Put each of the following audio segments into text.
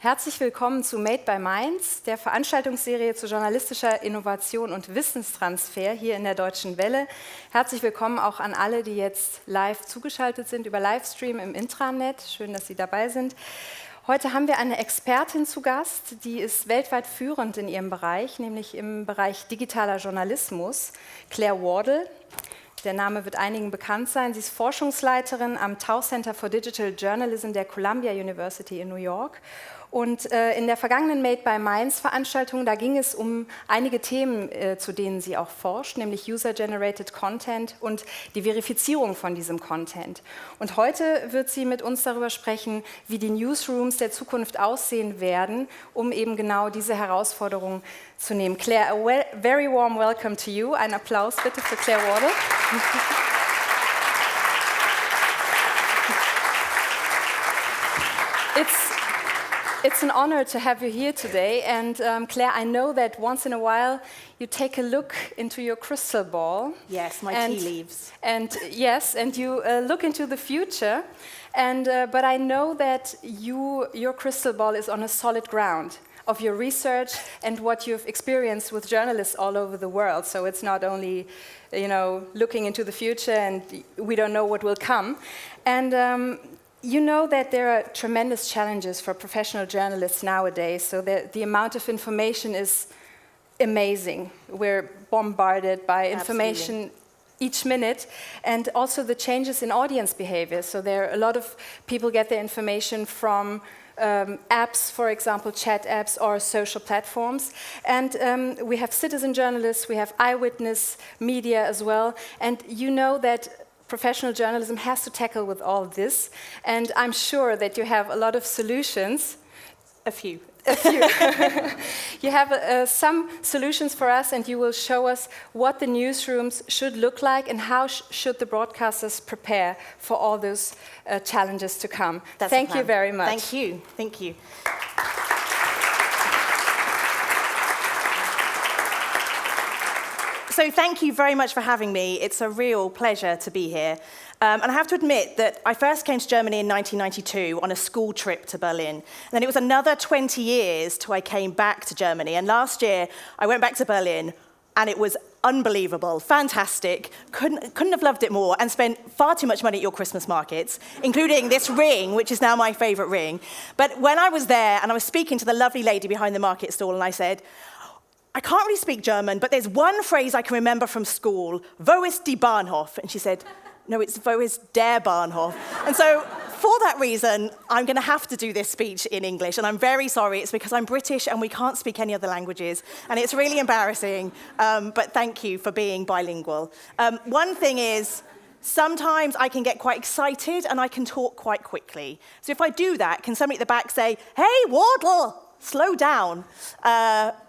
Herzlich willkommen zu Made by Mainz, der Veranstaltungsserie zu journalistischer Innovation und Wissenstransfer hier in der Deutschen Welle. Herzlich willkommen auch an alle, die jetzt live zugeschaltet sind über Livestream im Intranet. Schön, dass Sie dabei sind. Heute haben wir eine Expertin zu Gast, die ist weltweit führend in ihrem Bereich, nämlich im Bereich digitaler Journalismus, Claire Wardle. Der Name wird einigen bekannt sein. Sie ist Forschungsleiterin am Tau Center for Digital Journalism der Columbia University in New York. Und in der vergangenen Made by Mainz Veranstaltung, da ging es um einige Themen, zu denen sie auch forscht, nämlich User-Generated Content und die Verifizierung von diesem Content. Und heute wird sie mit uns darüber sprechen, wie die Newsrooms der Zukunft aussehen werden, um eben genau diese Herausforderungen zu nehmen. Claire, a very warm welcome to you. Ein Applaus bitte für Claire Wardle. It's an honor to have you here today, and Claire, I know that once in a while you take a look into your crystal ball. Yes, my tea leaves. And yes, and you look into the future, and but I know that your crystal ball is on a solid ground of your research and what you've experienced with journalists all over the world. So it's not only, looking into the future and we don't know what will come. And you know that there are tremendous challenges for professional journalists nowadays, so the amount of information is amazing. We're bombarded by information each minute, and also the changes in audience behavior. So there are a lot of people get their information from apps, for example, chat apps or social platforms. And we have citizen journalists, we have eyewitness media as well, and you know that professional journalism has to tackle with all this, and I'm sure that you have a lot of solutions. A few. You have some solutions for us, and you will show us what the newsrooms should look like and how should the broadcasters prepare for all those challenges to come. Thank you very much. Thank you. Thank you. So thank you very much for having me. It's a real pleasure to be here. And I have to admit that I first came to Germany in 1992 on a school trip to Berlin. And then it was another 20 years till I came back to Germany. And last year, I went back to Berlin, and it was unbelievable, fantastic. Couldn't have loved it more, and spent far too much money at your Christmas markets, including this ring, which is now my favorite ring. But when I was there, and I was speaking to the lovely lady behind the market stall, and I said, I can't really speak German, but there's one phrase I can remember from school, wo ist die Bahnhof? And she said, no, it's wo ist der Bahnhof? And so for that reason, I'm going to have to do this speech in English, and I'm very sorry. It's because I'm British and we can't speak any other languages, and it's really embarrassing, but thank you for being bilingual. One thing is, sometimes I can get quite excited and I can talk quite quickly. So if I do that, can somebody at the back say, hey, Wardle, slow down,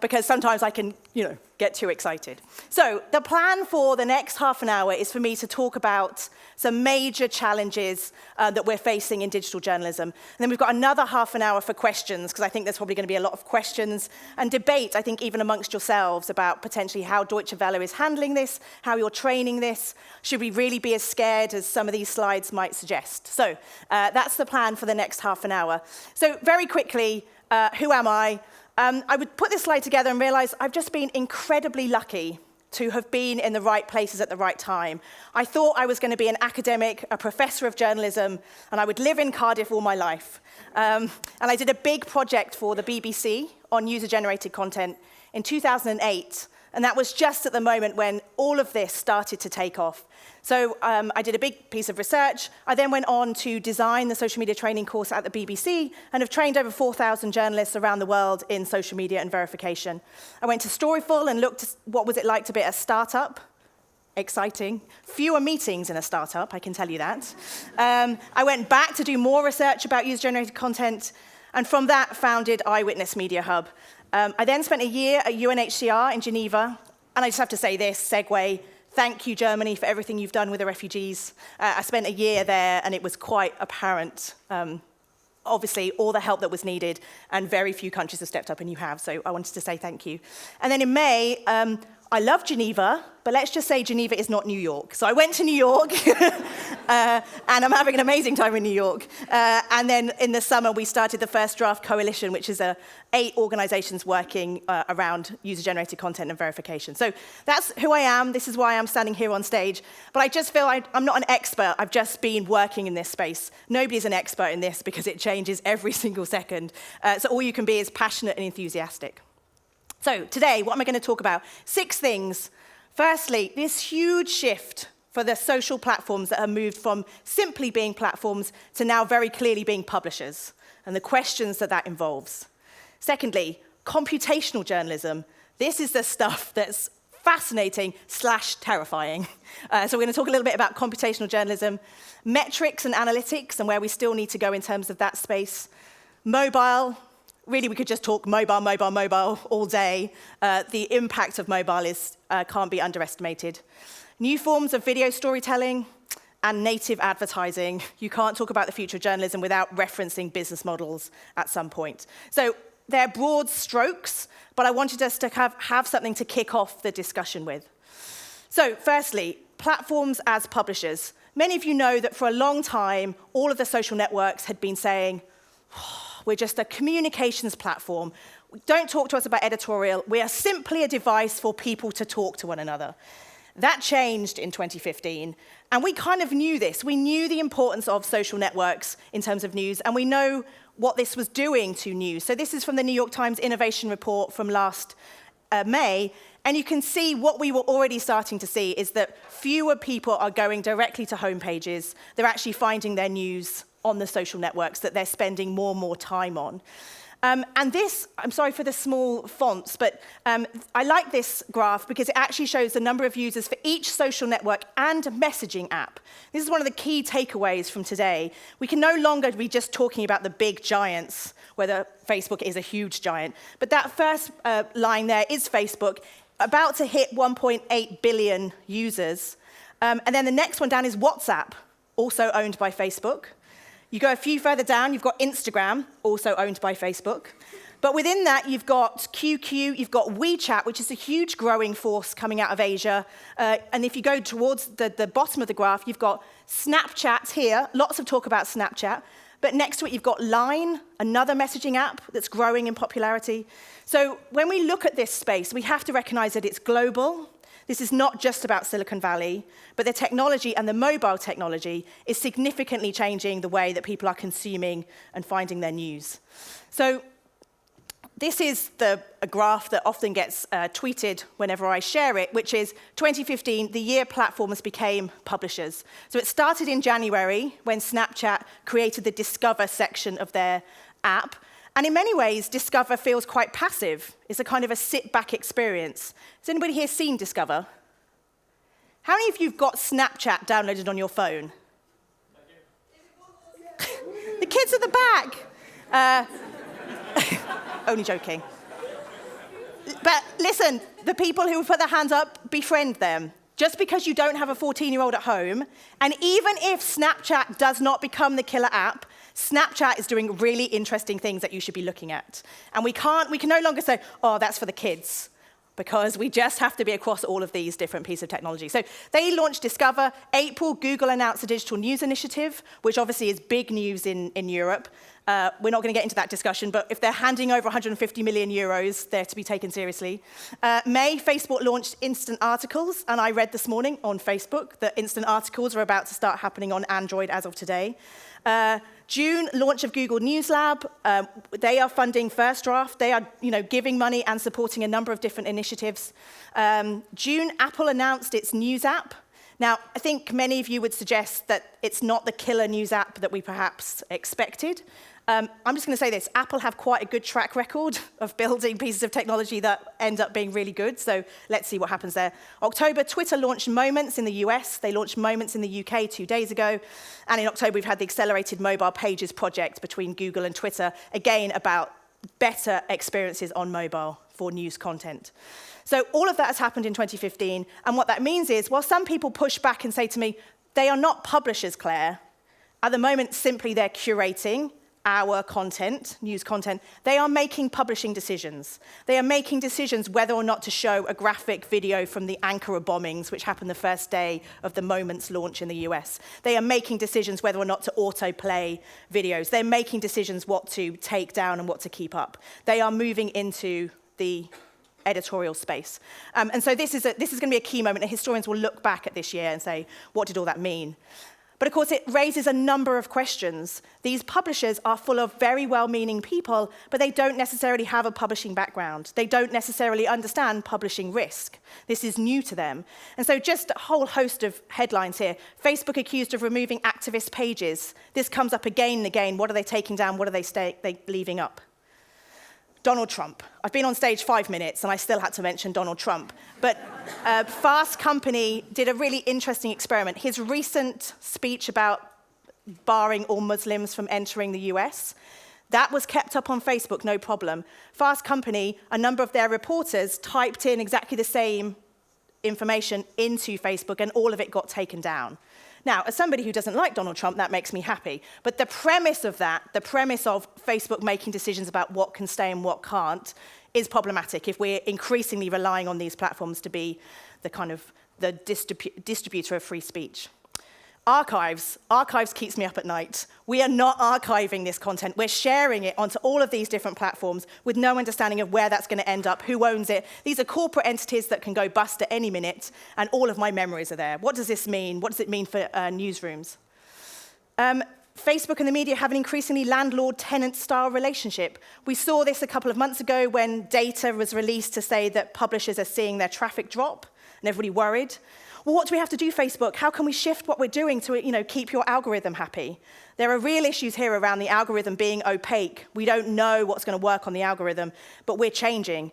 because sometimes I can, get too excited. So the plan for the next half an hour is for me to talk about some major challenges that we're facing in digital journalism. And then we've got another half an hour for questions, because I think there's probably going to be a lot of questions and debate, I think, even amongst yourselves about potentially how Deutsche Welle is handling this, how you're training this. Should we really be as scared as some of these slides might suggest? So that's the plan for the next half an hour. So very quickly, who am I? I would put this slide together and realize I've just been incredibly lucky to have been in the right places at the right time. I thought I was going to be an academic, a professor of journalism, and I would live in Cardiff all my life. And I did a big project for the BBC on user-generated content in 2008, and that was just at the moment when all of this started to take off. So I did a big piece of research. I then went on to design the social media training course at the BBC and have trained over 4,000 journalists around the world in social media and verification. I went to Storyful and looked at what was it like to be a startup. Exciting. Fewer meetings in a startup, I can tell you that. I went back to do more research about user-generated content, and from that founded Eyewitness Media Hub. I then spent a year at UNHCR in Geneva, and I just have to say this, segue, thank you, Germany, for everything you've done with the refugees. I spent a year there, and it was quite apparent, obviously, all the help that was needed, and very few countries have stepped up, and you have, so I wanted to say thank you. And then in May, I love Geneva, but let's just say Geneva is not New York. So I went to New York, and I'm having an amazing time in New York. And then in the summer, we started the First Draft Coalition, which is 8 organizations working around user-generated content and verification. So that's who I am. This is why I'm standing here on stage. But I just feel I'm not an expert. I've just been working in this space. Nobody's an expert in this because it changes every single second. So all you can be is passionate and enthusiastic. So today, what am I going to talk about? 6 things. Firstly, this huge shift for the social platforms that have moved from simply being platforms to now very clearly being publishers, and the questions that involves. Secondly, computational journalism. This is the stuff that's fascinating / terrifying. So we're going to talk a little bit about computational journalism, metrics and analytics, and where we still need to go in terms of that space. Mobile. Really, we could just talk mobile all day. The impact of mobile can't be underestimated. New forms of video storytelling and native advertising. You can't talk about the future of journalism without referencing business models at some point. So they're broad strokes, but I wanted us to have something to kick off the discussion with. So firstly, platforms as publishers. Many of you know that for a long time, all of the social networks had been saying, we're just a communications platform. Don't talk to us about editorial. We are simply a device for people to talk to one another. That changed in 2015, and we kind of knew this. We knew the importance of social networks in terms of news, and we know what this was doing to news. So this is from the New York Times Innovation Report from last May, and you can see what we were already starting to see is that fewer people are going directly to homepages. They're actually finding their news on the social networks that they're spending more and more time on. And this, I'm sorry for the small fonts, but I like this graph because it actually shows the number of users for each social network and messaging app. This is one of the key takeaways from today. We can no longer be just talking about the big giants, whether Facebook is a huge giant. But that first line there is Facebook, about to hit 1.8 billion users. And then the next one down is WhatsApp, also owned by Facebook. You go a few further down, you've got Instagram, also owned by Facebook. But within that, you've got QQ, you've got WeChat, which is a huge growing force coming out of Asia. And if you go towards the bottom of the graph, you've got Snapchat here, lots of talk about Snapchat. But next to it, you've got Line, another messaging app that's growing in popularity. So when we look at this space, we have to recognize that it's global. This is not just about Silicon Valley, but the technology and the mobile technology is significantly changing the way that people are consuming and finding their news. So this is a graph that often gets tweeted whenever I share it, which is 2015, the year platforms became publishers. So it started in January when Snapchat created the Discover section of their app. And in many ways, Discover feels quite passive. It's a kind of a sit-back experience. Has anybody here seen Discover? How many of you have got Snapchat downloaded on your phone? The kids at the back. Only joking. But listen, the people who put their hands up, befriend them. Just because you don't have a 14-year-old at home, and even if Snapchat does not become the killer app, Snapchat is doing really interesting things that you should be looking at. And we can no longer say, oh, that's for the kids, because we just have to be across all of these different pieces of technology. So they launched Discover. April, Google announced a digital news initiative, which obviously is big news in Europe. We're not going to get into that discussion, but if they're handing over 150 million euros, they're to be taken seriously. May, Facebook launched instant articles, and I read this morning on Facebook that instant articles are about to start happening on Android as of today. June, launch of Google News Lab. They are funding First Draft. They are, giving money and supporting a number of different initiatives. June, Apple announced its News app. Now, I think many of you would suggest that it's not the killer news app that we perhaps expected. I'm just going to say this. Apple have quite a good track record of building pieces of technology that end up being really good, so let's see what happens there. October, Twitter launched Moments in the US. They launched Moments in the UK 2 days ago. And in October, we've had the Accelerated Mobile Pages project between Google and Twitter, again, about better experiences on mobile for news content. So all of that has happened in 2015, and what that means is, while some people push back and say to me, they are not publishers, Claire, at the moment, simply they're curating our content, news content, they are making publishing decisions. They are making decisions whether or not to show a graphic video from the Ankara bombings, which happened the first day of the Moment's launch in the US. They are making decisions whether or not to autoplay videos. They're making decisions what to take down and what to keep up. They are moving into the editorial space. And so this is going to be a key moment, and historians will look back at this year and say, what did all that mean? But of course, it raises a number of questions. These publishers are full of very well-meaning people, but they don't necessarily have a publishing background. They don't necessarily understand publishing risk. This is new to them. And so just a whole host of headlines here. Facebook accused of removing activist pages. This comes up again and again. What are they taking down? What are they leaving up? Donald Trump. I've been on stage 5 minutes, and I still had to mention Donald Trump. But Fast Company did a really interesting experiment. His recent speech about barring all Muslims from entering the US, that was kept up on Facebook, no problem. Fast Company, a number of their reporters typed in exactly the same information into Facebook, and all of it got taken down. Now, as somebody who doesn't like Donald Trump, that makes me happy. But the premise of that, the premise of Facebook making decisions about what can stay and what can't, is problematic if we're increasingly relying on these platforms to be the kind of the distributor of free speech. Archives keeps me up at night. We are not archiving this content. We're sharing it onto all of these different platforms with no understanding of where that's going to end up, who owns it. These are corporate entities that can go bust at any minute, and all of my memories are there. What does this mean? What does it mean for newsrooms? Facebook and the media have an increasingly landlord-tenant style relationship. We saw this a couple of months ago when data was released to say that publishers are seeing their traffic drop, and everybody worried. Well, what do we have to do, Facebook? How can we shift what we're doing to, keep your algorithm happy? There are real issues here around the algorithm being opaque. We don't know what's going to work on the algorithm, but we're changing.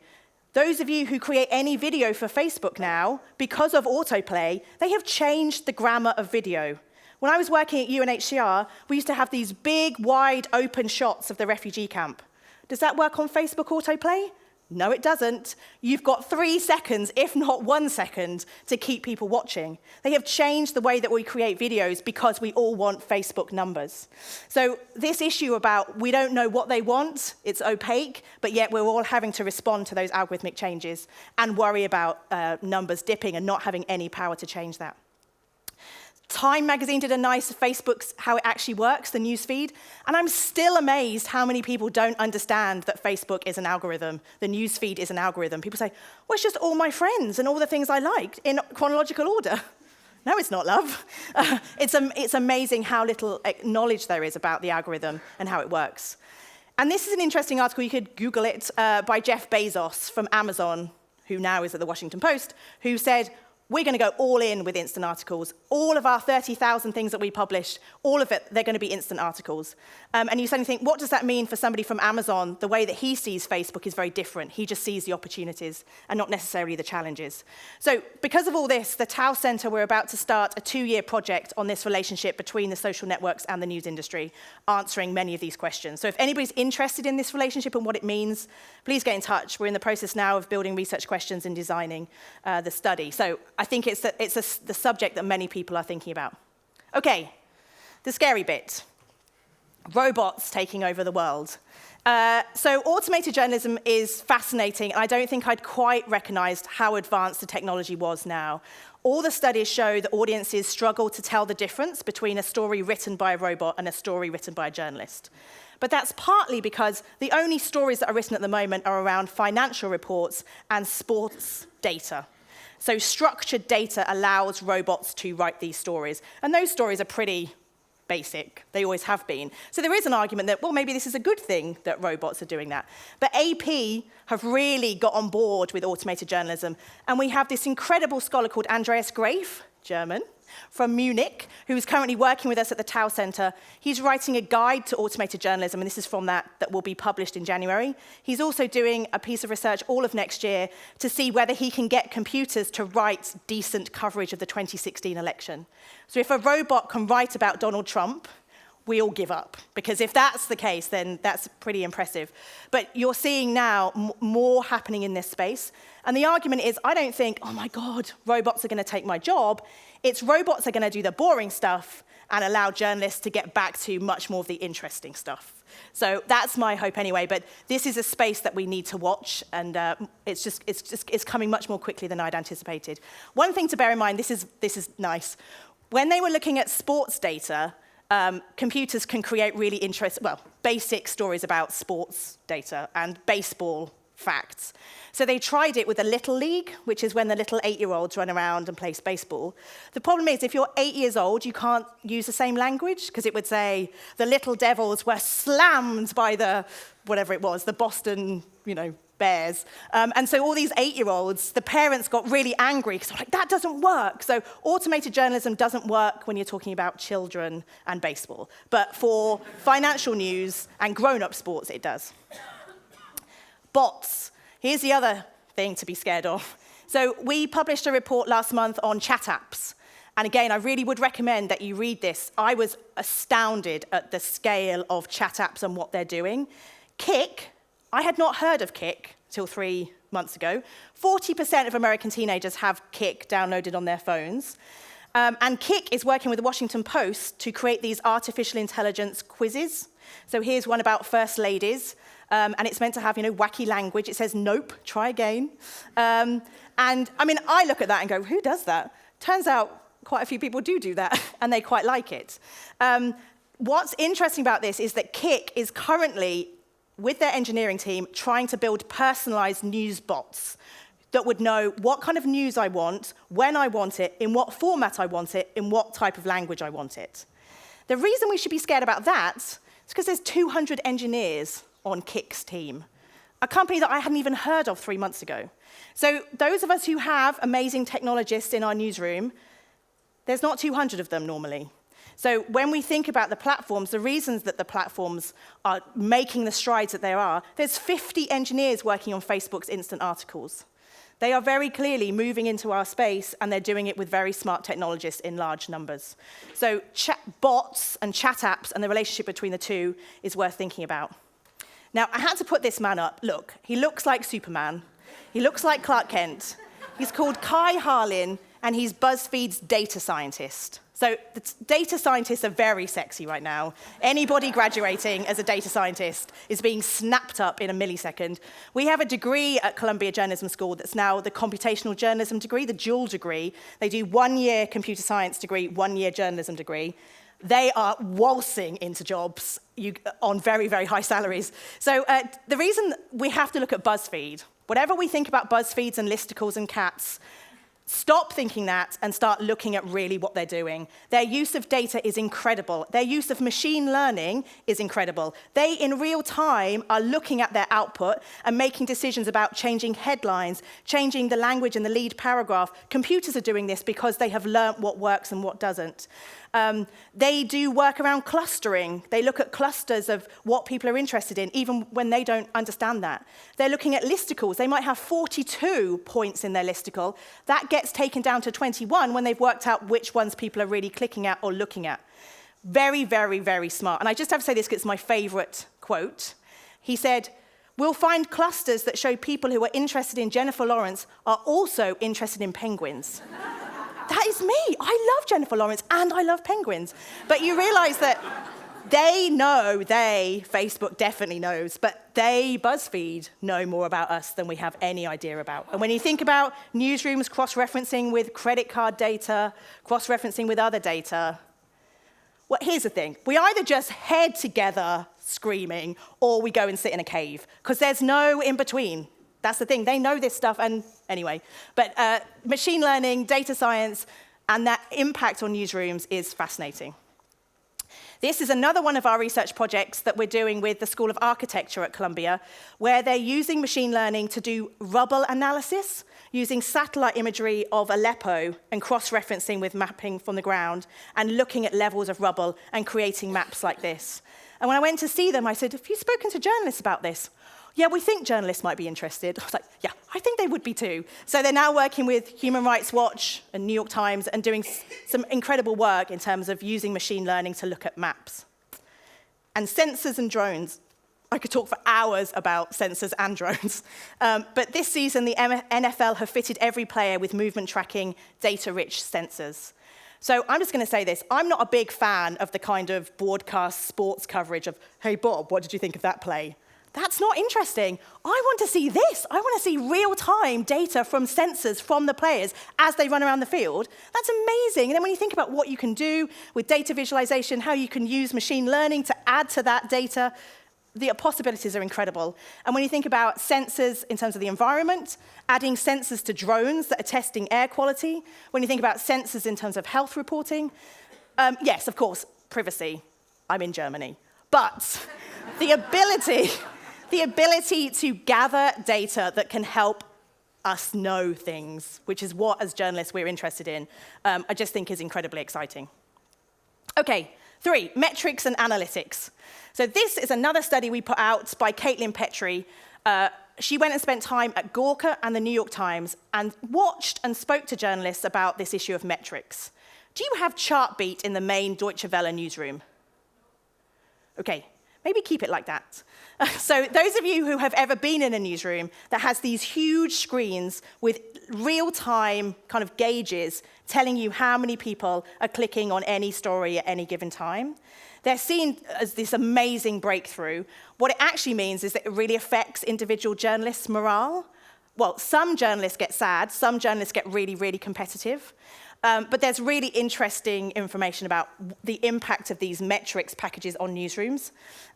Those of you who create any video for Facebook now, because of autoplay, they have changed the grammar of video. When I was working at UNHCR, we used to have these big, wide, open shots of the refugee camp. Does that work on Facebook autoplay? No, it doesn't. You've got 3 seconds, if not 1 second, to keep people watching. They have changed the way that we create videos because we all want Facebook numbers. So this issue about we don't know what they want, it's opaque, but yet we're all having to respond to those algorithmic changes and worry about numbers dipping and not having any power to change that. Time magazine did a nice Facebook's how it actually works, the news feed, and I'm still amazed how many people don't understand that Facebook is an algorithm, the news feed is an algorithm. People say, well, it's just all my friends and all the things I liked in chronological order. No, it's not, love. It's amazing how little knowledge there is about the algorithm and how it works. And this is an interesting article, you could Google it, by Jeff Bezos from Amazon, who now is at the Washington Post, who said, we're going to go all in with instant articles. All of our 30,000 things that we published, all of it, they're going to be instant articles. And you suddenly think, what does that mean for somebody from Amazon? The way that he sees Facebook is very different. He just sees the opportunities and not necessarily the challenges. So because of all this, the Tau Centre, we're about to start a 2-year project on this relationship between the social networks and the news industry, answering many of these questions. So if anybody's interested in this relationship and what it means, please get in touch. We're in the process now of building research questions and designing the study. So I think it's the subject that many people are thinking about. Okay, the scary bit. Robots taking over the world. So automated journalism is fascinating, and I don't think I'd quite recognized how advanced the technology was now. All the studies show that audiences struggle to tell the difference between a story written by a robot and a story written by a journalist. But that's partly because the only stories that are written at the moment are around financial reports and sports data. So structured data allows robots to write these stories. And those stories are pretty basic. They always have been. So there is an argument that, well, maybe this is a good thing that robots are doing that. But AP have really got on board with automated journalism. And we have this incredible scholar called Andreas Graef, German, from Munich, who's currently working with us at the Tau Centre. He's writing a guide to automated journalism, and this is from that will be published in January. He's also doing a piece of research all of next year to see whether he can get computers to write decent coverage of the 2016 election. So if a robot can write about Donald Trump, we all give up. Because if that's the case, then that's pretty impressive. But you're seeing now more happening in this space. And the argument is, I don't think, oh my God, robots are going to take my job. It's robots are going to do the boring stuff and allow journalists to get back to much more of the interesting stuff. So that's my hope anyway, but this is a space that we need to watch, and it's coming much more quickly than I'd anticipated. One thing to bear in mind, this is nice. When they were looking at sports data, computers can create really basic stories about sports data and baseball facts. So they tried it with a Little League, which is when the little 8-year-olds run around and play baseball. The problem is, if you're 8 years old, you can't use the same language, because it would say, the Little Devils were slammed by the Boston, Bears. And so all these 8-year-olds, the parents got really angry, because they're like, that doesn't work. So automated journalism doesn't work when you're talking about children and baseball. But for financial news and grown-up sports, it does. Bots. Here's the other thing to be scared of. So we published a report last month on chat apps. And again, I really would recommend that you read this. I was astounded at the scale of chat apps and what they're doing. Kik, I had not heard of Kik till 3 months ago. 40% of American teenagers have Kik downloaded on their phones. And Kik is working with the Washington Post to create these artificial intelligence quizzes. So here's one about first ladies. And it's meant to have, wacky language. It says, nope, try again. And I look at that and go, who does that? Turns out quite a few people do that, and they quite like it. What's interesting about this is that Kik is currently, with their engineering team, trying to build personalized news bots that would know what kind of news I want, when I want it, in what format I want it, in what type of language I want it. The reason we should be scared about that is because there's 200 engineers on Kik's team, a company that I hadn't even heard of 3 months ago. So those of us who have amazing technologists in our newsroom, there's not 200 of them normally. So when we think about the platforms, the reasons that the platforms are making the strides that they are, there's 50 engineers working on Facebook's instant articles. They are very clearly moving into our space, and they're doing it with very smart technologists in large numbers. So bots and chat apps and the relationship between the two is worth thinking about. Now, I had to put this man up. Look, he looks like Superman. He looks like Clark Kent. He's called Kai Harlin, and he's BuzzFeed's data scientist. So the data scientists are very sexy right now. Anybody graduating as a data scientist is being snapped up in a millisecond. We have a degree at Columbia Journalism School that's now the computational journalism degree, the dual degree. They do 1 year computer science degree, 1 year journalism degree. They are waltzing into jobs on very, very high salaries. So the reason we have to look at BuzzFeed, whatever we think about BuzzFeeds and listicles and cats, stop thinking that and start looking at really what they're doing. Their use of data is incredible. Their use of machine learning is incredible. They, in real time, are looking at their output and making decisions about changing headlines, changing the language in the lead paragraph. Computers are doing this because they have learnt what works and what doesn't. They do work around clustering. They look at clusters of what people are interested in, even when they don't understand that. They're looking at listicles. They might have 42 points in their listicle. That gets taken down to 21 when they've worked out which ones people are really clicking at or looking at. Very, very, very smart. And I just have to say this because it's my favorite quote. He said, "We'll find clusters that show people who are interested in Jennifer Lawrence are also interested in penguins." That is me. I love Jennifer Lawrence and I love penguins. But you realize that Facebook definitely knows, but BuzzFeed, know more about us than we have any idea about. And when you think about newsrooms cross-referencing with credit card data, cross-referencing with other data, well, here's the thing. We either just head together screaming or we go and sit in a cave, because there's no in-between. That's the thing. They know this stuff, and anyway. But machine learning, data science, and that impact on newsrooms is fascinating. This is another one of our research projects that we're doing with the School of Architecture at Columbia, where they're using machine learning to do rubble analysis, using satellite imagery of Aleppo and cross-referencing with mapping from the ground, and looking at levels of rubble and creating maps like this. And when I went to see them, I said, "Have you spoken to journalists about this?" "Yeah, we think journalists might be interested." I was like, yeah, I think they would be too. So they're now working with Human Rights Watch and New York Times and doing some incredible work in terms of using machine learning to look at maps. and sensors and drones. I could talk for hours about sensors and drones. But this season, the NFL have fitted every player with movement tracking, data-rich sensors. So I'm just going to say this. I'm not a big fan of the kind of broadcast sports coverage of, hey, Bob, what did you think of that play? That's not interesting. I want to see this. I want to see real-time data from sensors from the players as they run around the field. That's amazing. And then when you think about what you can do with data visualization, how you can use machine learning to add to that data, the possibilities are incredible. And when you think about sensors in terms of the environment, adding sensors to drones that are testing air quality, when you think about sensors in terms of health reporting, yes, of course, privacy. I'm in Germany. But the ability to gather data that can help us know things, which is what, as journalists, we're interested in, I just think is incredibly exciting. Okay, 3, metrics and analytics. So this is another study we put out by Caitlin Petrie. She went and spent time at Gawker and the New York Times and watched and spoke to journalists about this issue of metrics. Do you have Chartbeat in the main Deutsche Welle newsroom? Okay, maybe keep it like that. So those of you who have ever been in a newsroom that has these huge screens with real-time kind of gauges telling you how many people are clicking on any story at any given time, they're seen as this amazing breakthrough. What it actually means is that it really affects individual journalists' morale. Well, some journalists get sad, some journalists get really, really competitive. But there's really interesting information about the impact of these metrics packages on newsrooms.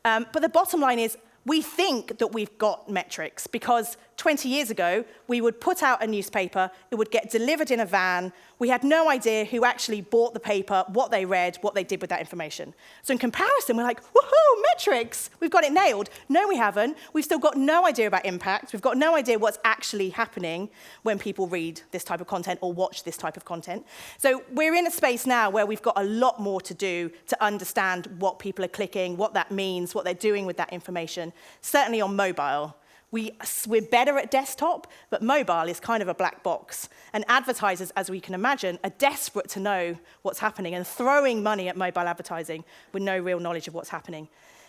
But the bottom line is, we think that we've got metrics because 20 years ago, we would put out a newspaper, it would get delivered in a van, we had no idea who actually bought the paper, what they read, what they did with that information. So in comparison, we're like, woohoo, metrics, we've got it nailed. No, we haven't. We've still got no idea about impact. We've got no idea what's actually happening when people read this type of content or watch this type of content. So we're in a space now where we've got a lot more to do to understand what people are clicking, what that means, what they're doing with that information, certainly on mobile. We're better at desktop, but mobile is kind of a black box. And advertisers, as we can imagine, are desperate to know what's happening and throwing money at mobile advertising with no real knowledge of what's happening.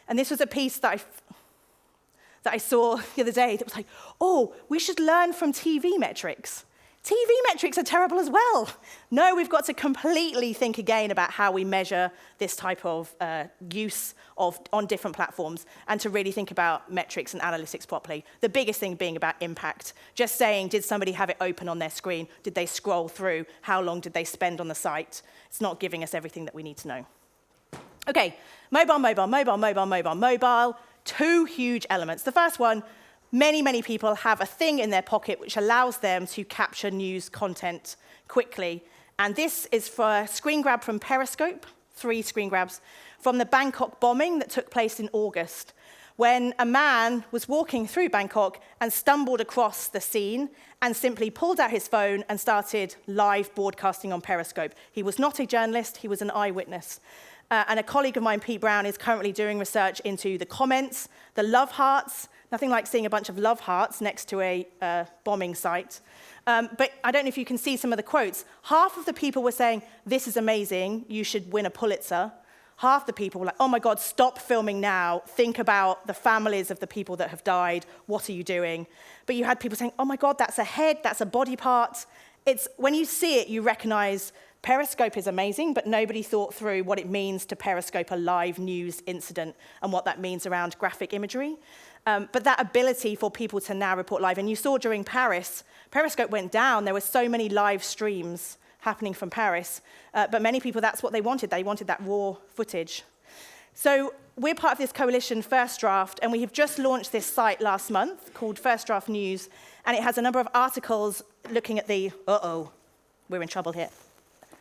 And this was a piece that I saw the other day that was like, oh, we should learn from TV metrics. TV metrics are terrible as well. No, we've got to completely think again about how we measure this type of use on different platforms and to really think about metrics and analytics properly. The biggest thing being about impact. Just saying, did somebody have it open on their screen? Did they scroll through? How long did they spend on the site? It's not giving us everything that we need to know. Okay, mobile. 2 huge elements. The first one, many people have a thing in their pocket which allows them to capture news content quickly. And this is for a screen grab from Periscope, 3 screen grabs, from the Bangkok bombing that took place in August, when a man was walking through Bangkok and stumbled across the scene and simply pulled out his phone and started live broadcasting on Periscope. He was not a journalist, he was an eyewitness. And a colleague of mine, Pete Brown, is currently doing research into the comments, the love hearts. Nothing like seeing a bunch of love hearts next to a bombing site. But I don't know if you can see some of the quotes. Half of the people were saying, this is amazing, you should win a Pulitzer. Half the people were like, oh my God, stop filming now. Think about the families of the people that have died. What are you doing? But you had people saying, oh my God, that's a head, that's a body part. When you see it, you recognize Periscope is amazing, but nobody thought through what it means to Periscope a live news incident and what that means around graphic imagery. But that ability for people to now report live, and you saw during Paris, Periscope went down. There were so many live streams happening from Paris, but many people, that's what they wanted. They wanted that raw footage. So we're part of this coalition, First Draft, and we have just launched this site last month called First Draft News, and it has a number of articles looking at the, we're in trouble here,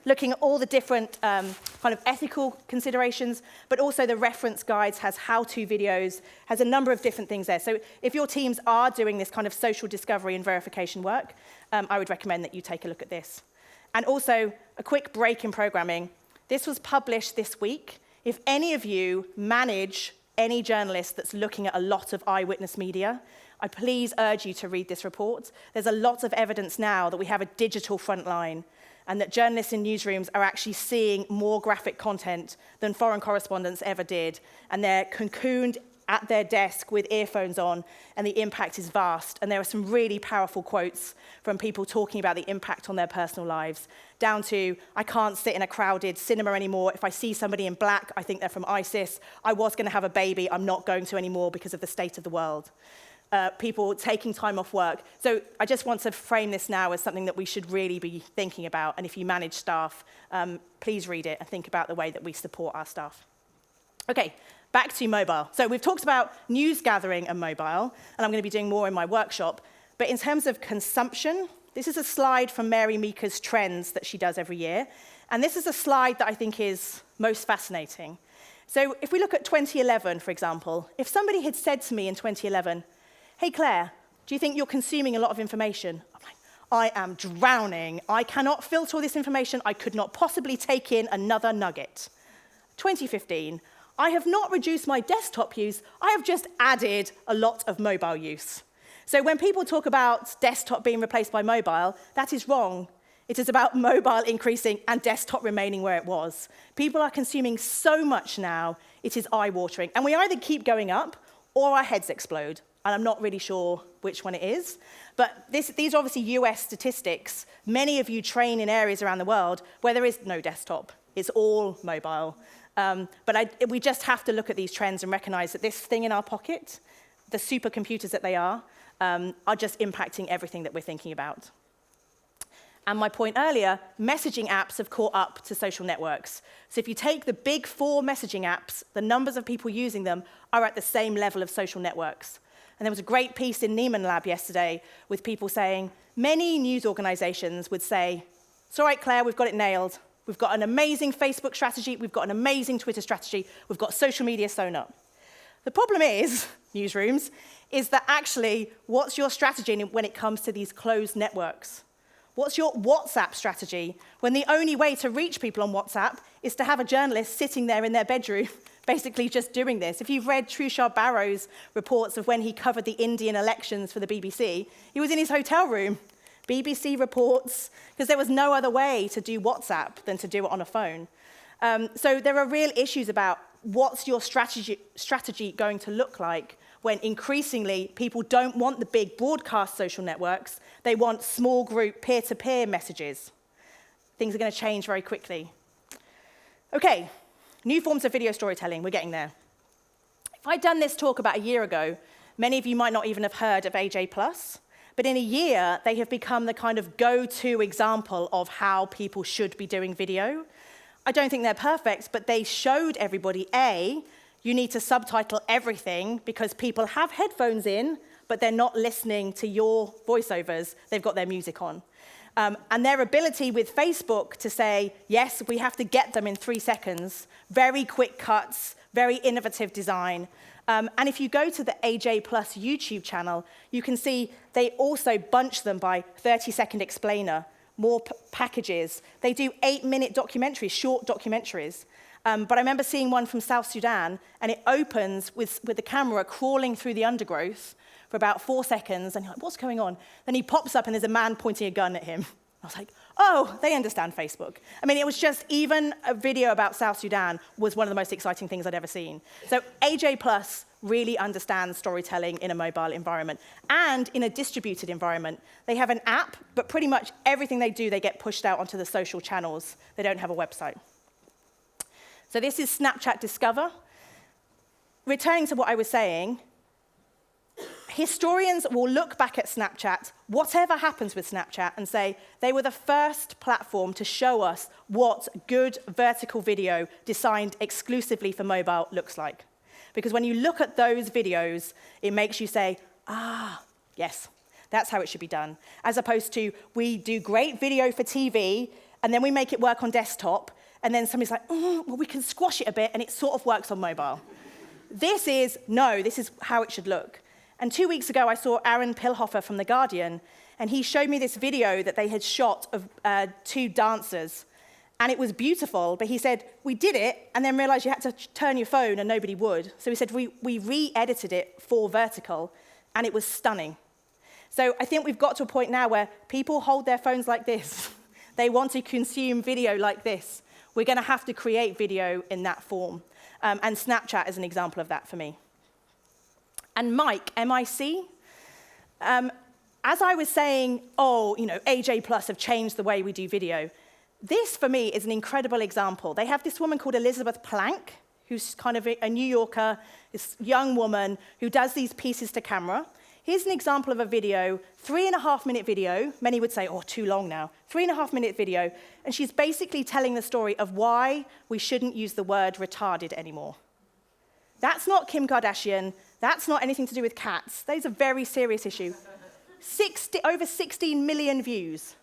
looking at all the different kind of ethical considerations, but also the reference guides, has how-to videos, has a number of different things there. So if your teams are doing this kind of social discovery and verification work, I would recommend that you take a look at this. And also, a quick break in programming. This was published this week. If any of you manage any journalist that's looking at a lot of eyewitness media, I please urge you to read this report. There's a lot of evidence now that we have a digital front line. and that journalists in newsrooms are actually seeing more graphic content than foreign correspondents ever did, and they're cocooned at their desk with earphones on, and the impact is vast. And there are some really powerful quotes from people talking about the impact on their personal lives, down to, I can't sit in a crowded cinema anymore. If I see somebody in black, I think they're from ISIS. I was going to have a baby. I'm not going to anymore because of the state of the world. People taking time off work. So I just want to frame this now as something that we should really be thinking about. And if you manage staff, please read it and think about the way that we support our staff. Okay, back to mobile. So we've talked about news gathering and mobile, and I'm going to be doing more in my workshop. But in terms of consumption, this is a slide from Mary Meeker's Trends that she does every year. And this is a slide that I think is most fascinating. So if we look at 2011, for example, if somebody had said to me in 2011, hey, Claire, do you think you're consuming a lot of information? I'm like, I am drowning. I cannot filter all this information. I could not possibly take in another nugget. 2015, I have not reduced my desktop use. I have just added a lot of mobile use. So when people talk about desktop being replaced by mobile, that is wrong. It is about mobile increasing and desktop remaining where it was. People are consuming so much now, it is eye-watering. And we either keep going up or our heads explode. And I'm not really sure which one it is. But these are obviously US statistics. Many of you train in areas around the world where there is no desktop. It's all mobile. But we just have to look at these trends and recognize that this thing in our pocket, the supercomputers that they are just impacting everything that we're thinking about. And my point earlier, messaging apps have caught up to social networks. So if you take the big 4 messaging apps, the numbers of people using them are at the same level of social networks. And there was a great piece in Nieman Lab yesterday with people saying, many news organizations would say, it's all right, Claire, we've got it nailed. We've got an amazing Facebook strategy. We've got an amazing Twitter strategy. We've got social media sewn up. The problem is, newsrooms, is that actually, what's your strategy when it comes to these closed networks? What's your WhatsApp strategy when the only way to reach people on WhatsApp is to have a journalist sitting there in their bedroom, basically just doing this? If you've read Tushar Barrow's reports of when he covered the Indian elections for the BBC, he was in his hotel room. BBC reports, because there was no other way to do WhatsApp than to do it on a phone. So there are real issues about what's your strategy going to look like when increasingly people don't want the big broadcast social networks, they want small group peer-to-peer messages. Things are going to change very quickly. Okay, new forms of video storytelling, we're getting there. If I'd done this talk about a year ago, many of you might not even have heard of AJ+, but in a year, they have become the kind of go-to example of how people should be doing video. I don't think they're perfect, but they showed everybody, A, you need to subtitle everything because people have headphones in, but they're not listening to your voiceovers. They've got their music on. And their ability with Facebook to say, yes, we have to get them in 3 seconds, very quick cuts, very innovative design. And if you go to the AJ Plus YouTube channel, you can see they also bunch them by 30-second explainer, more packages. They do 8-minute documentaries, short documentaries. But I remember seeing one from South Sudan, and it opens with the camera crawling through the undergrowth for about 4 seconds, and you're like, what's going on? Then he pops up, and there's a man pointing a gun at him. I was like, oh, they understand Facebook. I mean, it was just, even a video about South Sudan was one of the most exciting things I'd ever seen. So AJ Plus really understands storytelling in a mobile environment and in a distributed environment. They have an app, but pretty much everything they do, they get pushed out onto the social channels. They don't have a website. So this is Snapchat Discover. Returning to what I was saying, historians will look back at Snapchat, whatever happens with Snapchat, and say they were the first platform to show us what good vertical video designed exclusively for mobile looks like. Because when you look at those videos, it makes you say, ah, yes, that's how it should be done. As opposed to, we do great video for TV, and then we make it work on desktop, and then somebody's like, well, we can squash it a bit, and it sort of works on mobile. This is how it should look. And 2 weeks ago, I saw Aaron Pilhofer from The Guardian, and he showed me this video that they had shot of 2 dancers. And it was beautiful, but he said, we did it, and then realized you had to turn your phone, and nobody would. So he said, we re-edited it for vertical, and it was stunning. So I think we've got to a point now where people hold their phones like this. They want to consume video like this. We're going to have to create video in that form. And Snapchat is an example of that for me. And Mic, M-I-C, as I was saying, AJ Plus have changed the way we do video. This, for me, is an incredible example. They have this woman called Elizabeth Plank, who's kind of a New Yorker, this young woman who does these pieces to camera. Here's an example of a video, 3.5-minute video. Many would say, oh, too long now. 3.5-minute video. And she's basically telling the story of why we shouldn't use the word retarded anymore. That's not Kim Kardashian. That's not anything to do with cats. That is a very serious issue. Over 16 million views.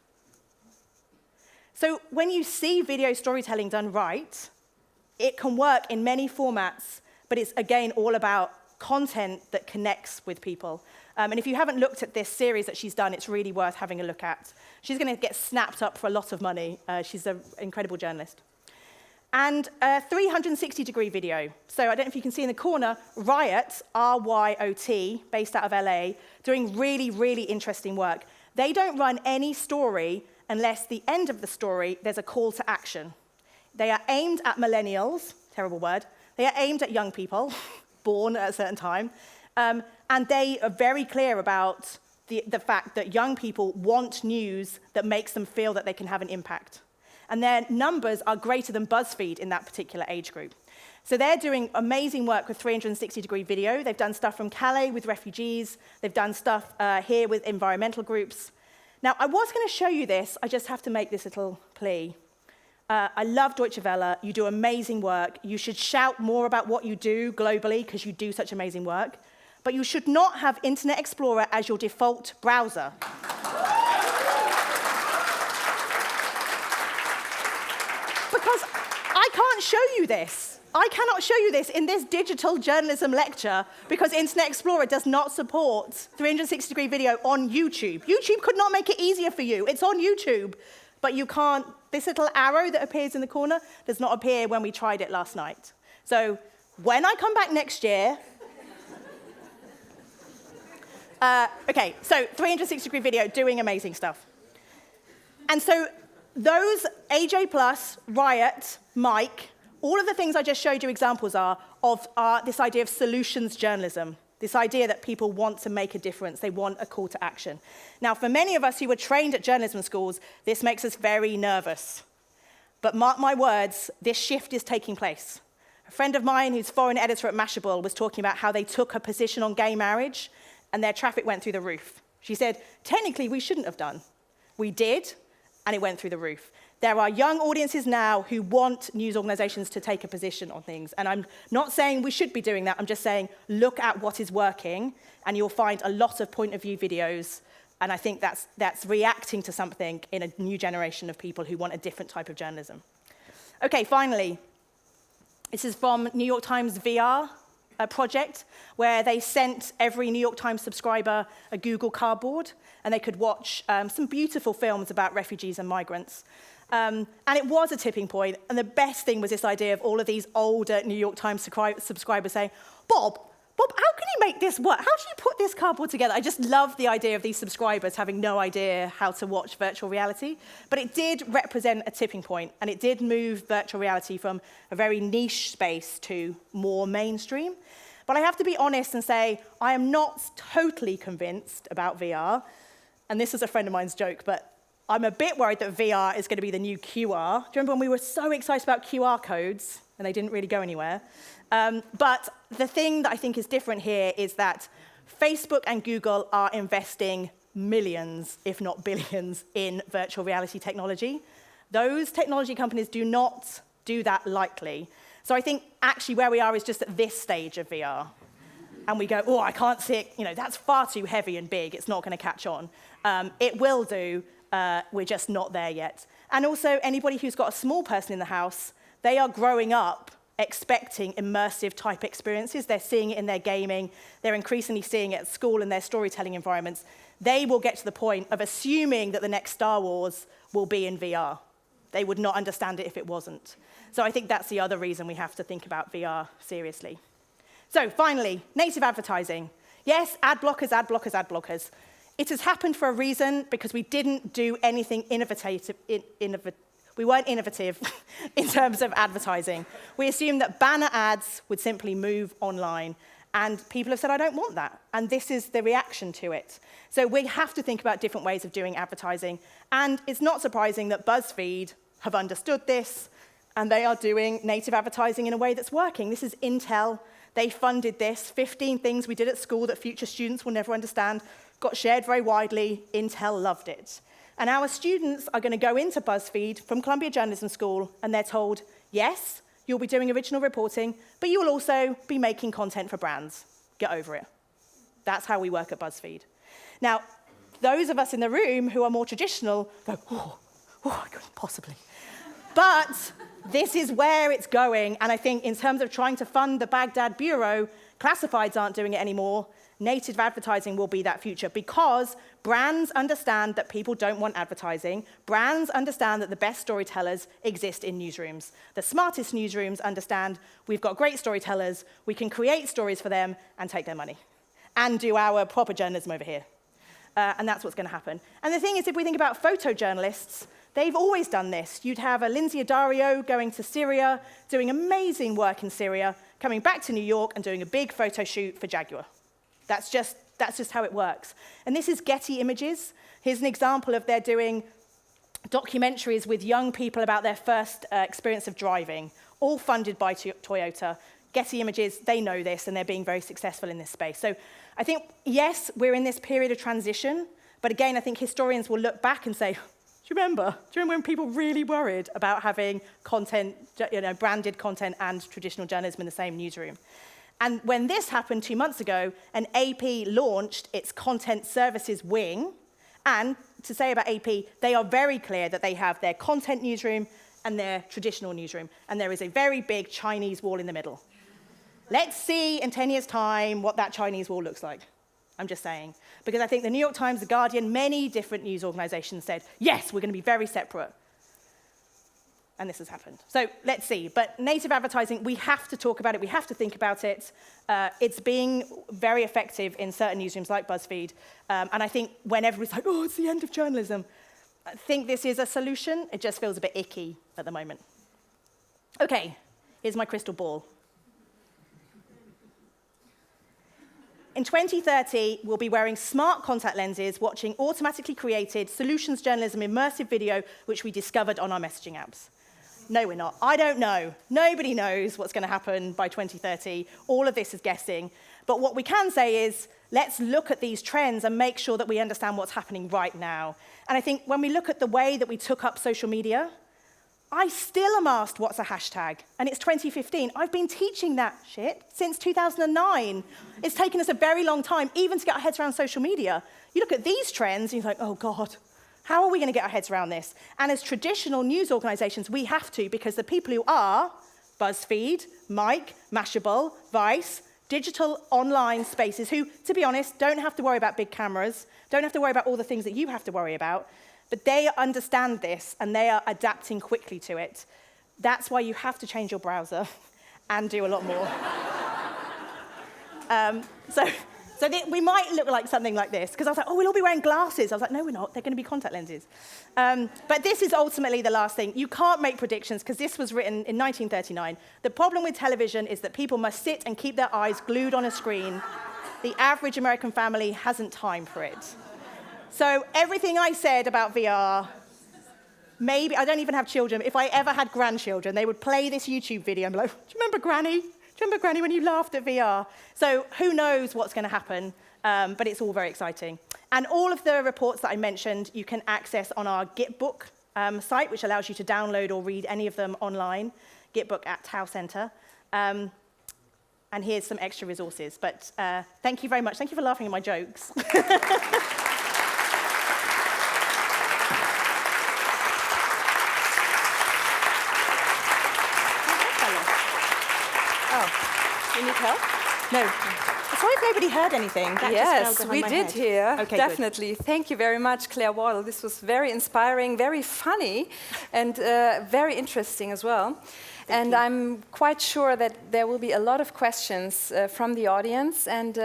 So when you see video storytelling done right, it can work in many formats, but it's, again, all about content that connects with people. And if you haven't looked at this series that she's done, it's really worth having a look at. She's going to get snapped up for a lot of money. She's an incredible journalist. And a 360-degree video. So I don't know if you can see in the corner, Riot, R-Y-O-T, based out of LA, doing really, really interesting work. They don't run any story unless the end of the story, there's a call to action. They are aimed at millennials, terrible word. They are aimed at young people, born at a certain time. And they are very clear about the fact that young people want news that makes them feel that they can have an impact. And their numbers are greater than BuzzFeed in that particular age group. So they're doing amazing work with 360-degree video. They've done stuff from Calais with refugees. They've done stuff here with environmental groups. Now, I was going to show you this. I just have to make this little plea. I love Deutsche Welle. You do amazing work. You should shout more about what you do globally because you do such amazing work. But you should not have Internet Explorer as your default browser. Because I can't show you this. I cannot show you this in this digital journalism lecture because Internet Explorer does not support 360-degree video on YouTube. YouTube could not make it easier for you. It's on YouTube, but you can't. This little arrow that appears in the corner does not appear when we tried it last night. So when I come back next year, okay, so 360-degree video, doing amazing stuff. And so those AJ Plus, Riot, Mic, all of the things I just showed you examples are this idea of solutions journalism, this idea that people want to make a difference, they want a call to action. Now, for many of us who were trained at journalism schools, this makes us very nervous. But mark my words, this shift is taking place. A friend of mine who's foreign editor at Mashable was talking about how they took a position on gay marriage and their traffic went through the roof. She said, technically, we shouldn't have done. We did, and it went through the roof. There are young audiences now who want news organizations to take a position on things. And I'm not saying we should be doing that. I'm just saying look at what is working, and you'll find a lot of point of view videos. And I think that's reacting to something in a new generation of people who want a different type of journalism. Okay, finally, this is from New York Times VR project, where they sent every New York Times subscriber a Google Cardboard, and they could watch some beautiful films about refugees and migrants. And it was a tipping point, and the best thing was this idea of all of these older New York Times subscribers saying, Bob, how can you make this work? How do you put this cardboard together? I just love the idea of these subscribers having no idea how to watch virtual reality. But it did represent a tipping point, and it did move virtual reality from a very niche space to more mainstream. But I have to be honest and say, I am not totally convinced about VR. And this is a friend of mine's joke, but I'm a bit worried that VR is going to be the new QR. Do you remember when we were so excited about QR codes, and they didn't really go anywhere? But the thing that I think is different here is that Facebook and Google are investing millions, if not billions, in virtual reality technology. Those technology companies do not do that lightly. So I think actually where we are is just at this stage of VR. And we go, oh, I can't see it. That's far too heavy and big. It's not going to catch on. It will do. We're just not there yet. And also, anybody who's got a small person in the house, they are growing up expecting immersive type experiences. They're seeing it in their gaming. They're increasingly seeing it at school in their storytelling environments. They will get to the point of assuming that the next Star Wars will be in VR. They would not understand it if it wasn't. So I think that's the other reason we have to think about VR seriously. So finally, native advertising. Yes, ad blockers, ad blockers, ad blockers. It has happened for a reason, because we didn't do anything innovative. We weren't innovative in terms of advertising. We assumed that banner ads would simply move online. And people have said, I don't want that. And this is the reaction to it. So we have to think about different ways of doing advertising. And it's not surprising that BuzzFeed have understood this, and they are doing native advertising in a way that's working. This is Intel. They funded this. 15 things we did at school that future students will never understand got shared very widely. Intel loved it. And our students are going to go into BuzzFeed from Columbia Journalism School, and they're told, yes, you'll be doing original reporting, but you will also be making content for brands. Get over it. That's how we work at BuzzFeed. Now, those of us in the room who are more traditional go, I couldn't possibly. But this is where it's going, and I think in terms of trying to fund the Baghdad Bureau, classifieds aren't doing it anymore. Native advertising will be that future, because brands understand that people don't want advertising. Brands understand that the best storytellers exist in newsrooms. The smartest newsrooms understand we've got great storytellers, we can create stories for them and take their money, and do our proper journalism over here. And that's what's going to happen. And the thing is, if we think about photojournalists, they've always done this. You'd have a Lindsay Adario going to Syria, doing amazing work in Syria, coming back to New York and doing a big photo shoot for Jaguar. That's just how it works. And this is Getty Images. Here's an example of they're doing documentaries with young people about their first experience of driving, all funded by Toyota. Getty Images, they know this, and they're being very successful in this space. So I think, yes, we're in this period of transition, but again, I think historians will look back and say, do you remember when people really worried about having content, branded content and traditional journalism in the same newsroom? And when this happened 2 months ago, an AP launched its content services wing. And to say about AP, they are very clear that they have their content newsroom and their traditional newsroom. And there is a very big Chinese wall in the middle. Let's see in 10 years' time what that Chinese wall looks like. I'm just saying. Because I think the New York Times, The Guardian, many different news organizations said, yes, we're going to be very separate. And this has happened. So let's see. But native advertising, we have to talk about it. We have to think about it. It's being very effective in certain newsrooms like BuzzFeed. And I think when everybody's like, oh, it's the end of journalism, I think this is a solution. It just feels a bit icky at the moment. OK, here's my crystal ball. In 2030, we'll be wearing smart contact lenses, watching automatically created solutions journalism immersive video, which we discovered on our messaging apps. No, we're not. I don't know. Nobody knows what's going to happen by 2030. All of this is guessing. But what we can say is, let's look at these trends and make sure that we understand what's happening right now. And I think when we look at the way that we took up social media, I still am asked what's a hashtag, and it's 2015. I've been teaching that shit since 2009. It's taken us a very long time, even to get our heads around social media. You look at these trends, and you're like, oh, God. How are we going to get our heads around this? And as traditional news organizations, we have to, because the people who are BuzzFeed, Mike, Mashable, Vice, digital online spaces who, to be honest, don't have to worry about big cameras, don't have to worry about all the things that you have to worry about, but they understand this and they are adapting quickly to it. That's why you have to change your browser and do a lot more. So we might look like something like this, because I was like, oh, we'll all be wearing glasses. I was like, no, we're not. They're going to be contact lenses. But this is ultimately the last thing. You can't make predictions, because this was written in 1939. The problem with television is that people must sit and keep their eyes glued on a screen. The average American family hasn't time for it. So everything I said about VR, maybe, I don't even have children. If I ever had grandchildren, they would play this YouTube video and be like, do you remember Granny? Do you remember, Granny, when you laughed at VR? So who knows what's going to happen, but it's all very exciting. And all of the reports that I mentioned, you can access on our Gitbook site, which allows you to download or read any of them online, Gitbook at Tau Center. And here's some extra resources. But thank you very much. Thank you for laughing at my jokes. You need help? No. Sorry if nobody heard anything. That yes, we did head. hear, Okay, definitely. Good. Thank you very much, Claire Wardle. This was very inspiring, very funny, and very interesting as well. And I'm quite sure that there will be a lot of questions from the audience. And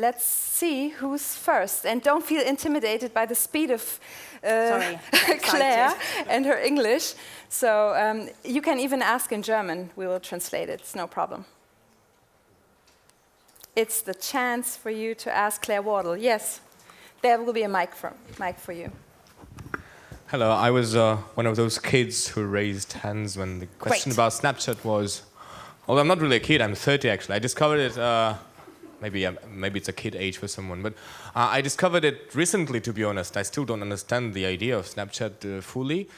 let's see who's first. And don't feel intimidated by the speed of Claire and her English. So you can even ask in German. We will translate it. It's no problem. It's the chance for you to ask Claire Wardle. Yes, there will be a mic for you. Hello, I was one of those kids who raised hands when the question about Snapchat was... Although I'm not really a kid, I'm 30 actually. I discovered it, maybe it's a kid age for someone, but I discovered it recently, to be honest. I still don't understand the idea of Snapchat fully.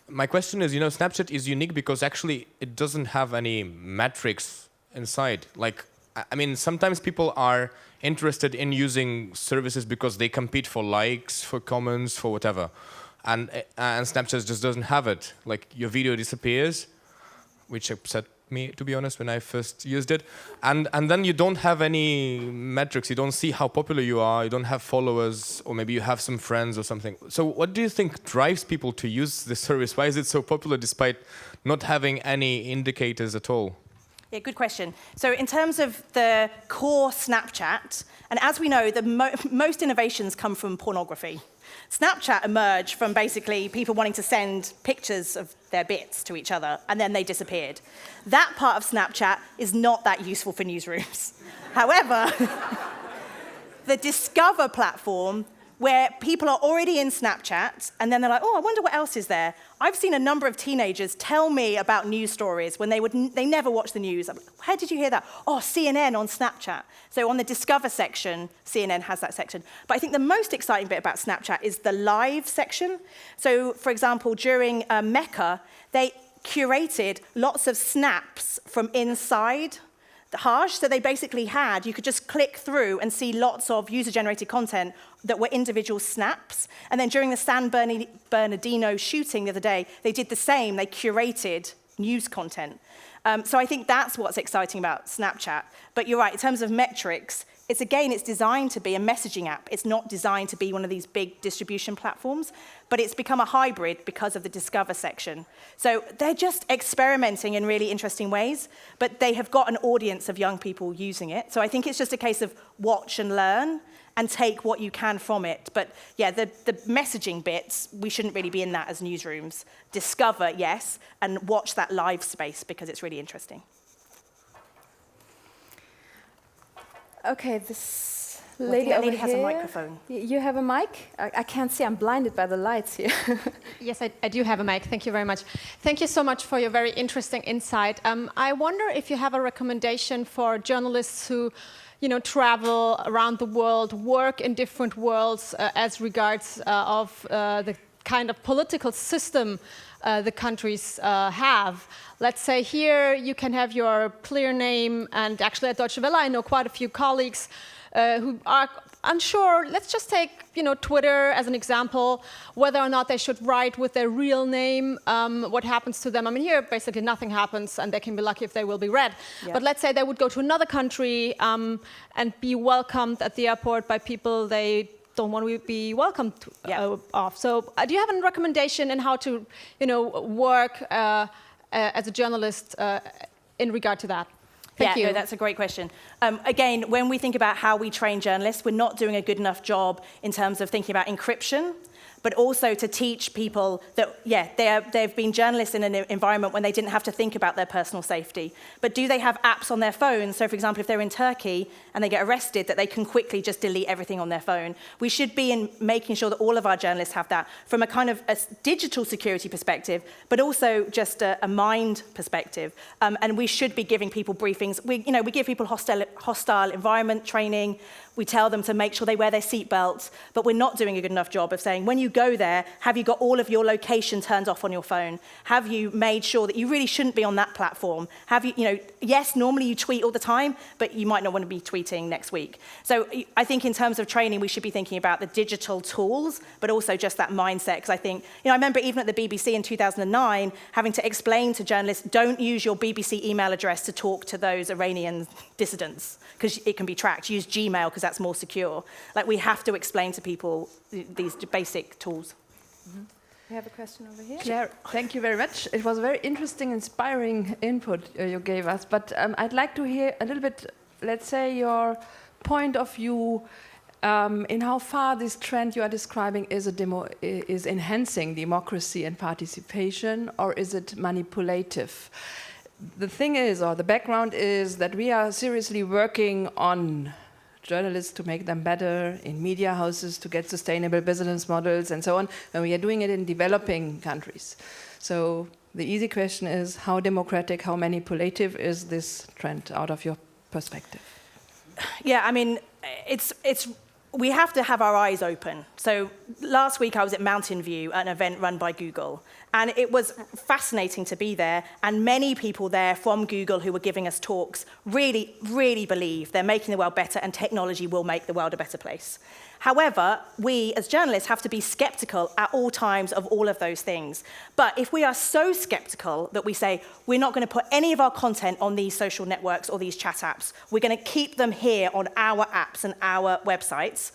My question is, Snapchat is unique because actually it doesn't have any metrics inside. Like, I mean, sometimes people are interested in using services because they compete for likes, for comments, for whatever. And Snapchat just doesn't have it. Like, your video disappears, which upset me, to be honest, when I first used it. And then you don't have any metrics. You don't see how popular you are. You don't have followers, or maybe you have some friends or something. So what do you think drives people to use this service? Why is it so popular despite not having any indicators at all? Yeah, good question. So in terms of the core Snapchat, and as we know, the most innovations come from pornography. Snapchat emerged from basically people wanting to send pictures of their bits to each other, and then they disappeared. That part of Snapchat is not that useful for newsrooms. However, the Discover platform, where people are already in Snapchat, and then they're like, oh, I wonder what else is there. I've seen a number of teenagers tell me about news stories when they never watch the news. I'm like, how did you hear that? Oh, CNN on Snapchat. So on the Discover section, CNN has that section. But I think the most exciting bit about Snapchat is the live section. So, for example, during Mecca, they curated lots of snaps from inside the Hajj. So they basically you could just click through and see lots of user-generated content that were individual snaps. And then during the San Bernardino shooting the other day, they did the same. They curated news content. So I think that's what's exciting about Snapchat. But you're right, in terms of metrics, it's designed to be a messaging app. It's not designed to be one of these big distribution platforms, but it's become a hybrid because of the Discover section. So they're just experimenting in really interesting ways, but they have got an audience of young people using it. So I think it's just a case of watch and learn and take what you can from it. But yeah, the messaging bits, we shouldn't really be in that as newsrooms. Discover, yes, and watch that live space because it's really interesting. Okay, this lady over here has a microphone. You have a mic? I can't see, I'm blinded by the lights here. Yes, I do have a mic. Thank you very much. Thank you so much for your very interesting insight. I wonder if you have a recommendation for journalists who travel around the world, work in different worlds as regards of the kind of political system the countries have. Let's say here you can have your clear name, and actually at Deutsche Welle I know quite a few colleagues who are unsure. Let's just take Twitter as an example, whether or not they should write with their real name, what happens to them. I mean, here basically nothing happens and they can be lucky if they will be read. Yeah. But let's say they would go to another country and be welcomed at the airport by people they don't want to be welcomed off. So do you have a recommendation in how to work as a journalist in regard to that? Thank you. No, that's a great question. Again, when we think about how we train journalists, we're not doing a good enough job in terms of thinking about encryption, but also to teach people that, they've been journalists in an environment when they didn't have to think about their personal safety. But do they have apps on their phone? So, for example, if they're in Turkey and they get arrested, that they can quickly just delete everything on their phone. We should be making sure that all of our journalists have that from a kind of a digital security perspective, but also just a mind perspective. And we should be giving people briefings. We give people hostile environment training. We tell them to make sure they wear their seatbelts, but we're not doing a good enough job of saying, when you go there, have you got all of your location turned off on your phone? Have you made sure that you really shouldn't be on that platform? Have you, yes, normally you tweet all the time, but you might not want to be tweeting next week. So I think in terms of training, we should be thinking about the digital tools, but also just that mindset. Because I think, I remember even at the BBC in 2009, having to explain to journalists, don't use your BBC email address to talk to those Iranian dissidents, because it can be tracked. Use Gmail, because that's more secure. Like, we have to explain to people these basic tools. Mm-hmm. We have a question over here. Claire, thank you very much. It was a very interesting, inspiring input you gave us. But I'd like to hear a little bit, let's say, your point of view in how far this trend you are describing is enhancing democracy and participation, or is it manipulative? The thing is, or the background is, that we are seriously working on journalists to make them better, in media houses to get sustainable business models and so on, and we are doing it in developing countries. So the easy question is, how democratic, how manipulative is this trend out of your perspective? Yeah, I mean, we have to have our eyes open. So last week I was at Mountain View, an event run by Google, and it was fascinating to be there, and many people there from Google who were giving us talks really, really believe they're making the world better and technology will make the world a better place. However, we as journalists have to be skeptical at all times of all of those things. But if we are so skeptical that we say, we're not going to put any of our content on these social networks or these chat apps, we're going to keep them here on our apps and our websites,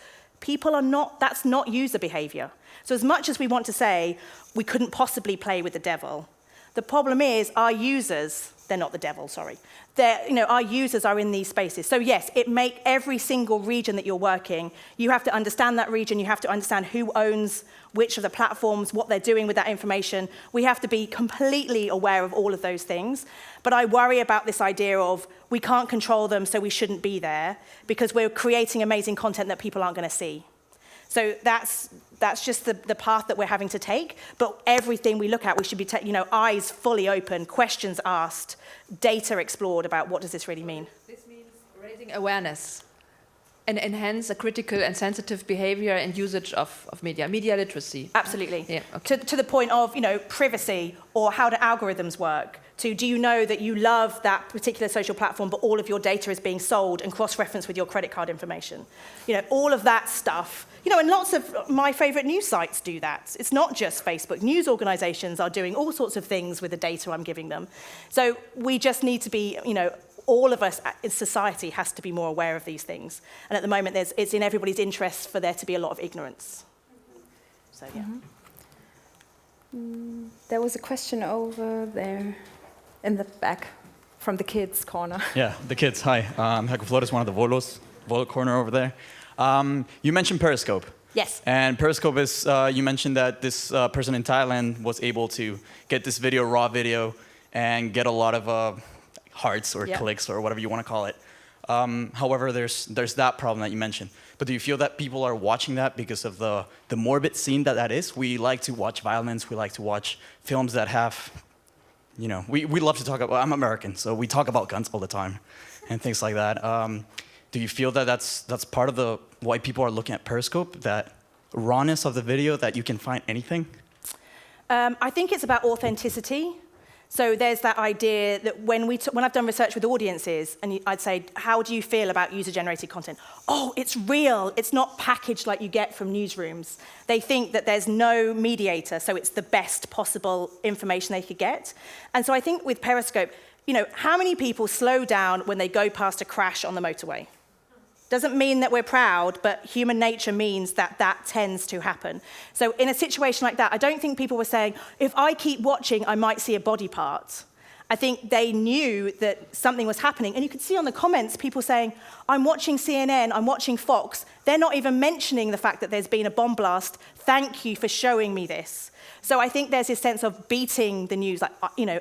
that's not user behavior. So as much as we want to say, we couldn't possibly play with the devil, the problem is our users, they're not the devil, sorry. Our users are in these spaces. So yes, it makes every single region that you're working, you have to understand that region, you have to understand who owns which of the platforms, what they're doing with that information. We have to be completely aware of all of those things. But I worry about this idea of we can't control them, so we shouldn't be there, because we're creating amazing content that people aren't going to see. So that's just the path that we're having to take. But everything we look at, we should be eyes fully open, questions asked, data explored about what does this really mean. This means raising awareness and enhance a critical and sensitive behavior and usage of media literacy. Absolutely. Yeah, okay. To the point of privacy, or how do algorithms work, to do you know that you love that particular social platform but all of your data is being sold and cross-referenced with your credit card information. All of that stuff. And lots of my favorite news sites do that. It's not just Facebook. News organizations are doing all sorts of things with the data I'm giving them. So we just need to be, all of us in society has to be more aware of these things. And at the moment, it's in everybody's interest for there to be a lot of ignorance. So, yeah. Mm-hmm. There was a question over there in the back from the kids' corner. Yeah, the kids. Hi, I'm Heiko Flores, one of the Volo corner over there. You mentioned Periscope. Yes. And Periscope is, you mentioned that this person in Thailand was able to get this video, raw video, and get a lot of hearts or clicks or whatever you want to call it. However, there's that problem that you mentioned. But do you feel that people are watching that because of the morbid scene that is? We like to watch violence. We like to watch films that have, we love to talk about, I'm American, so we talk about guns all the time and things like that. Do you feel that that's part of why people are looking at Periscope, that rawness of the video, that you can find anything? I think it's about authenticity. So there's that idea that when I've done research with audiences, and I'd say, how do you feel about user-generated content? Oh, it's real. It's not packaged like you get from newsrooms. They think that there's no mediator, so it's the best possible information they could get. And so I think with Periscope, how many people slow down when they go past a crash on the motorway? Doesn't mean that we're proud, but human nature means that tends to happen. So in a situation like that, I don't think people were saying, if I keep watching, I might see a body part. I think they knew that something was happening. And you could see on the comments people saying, I'm watching CNN, I'm watching Fox. They're not even mentioning the fact that there's been a bomb blast. Thank you for showing me this. So I think there's this sense of beating the news, like,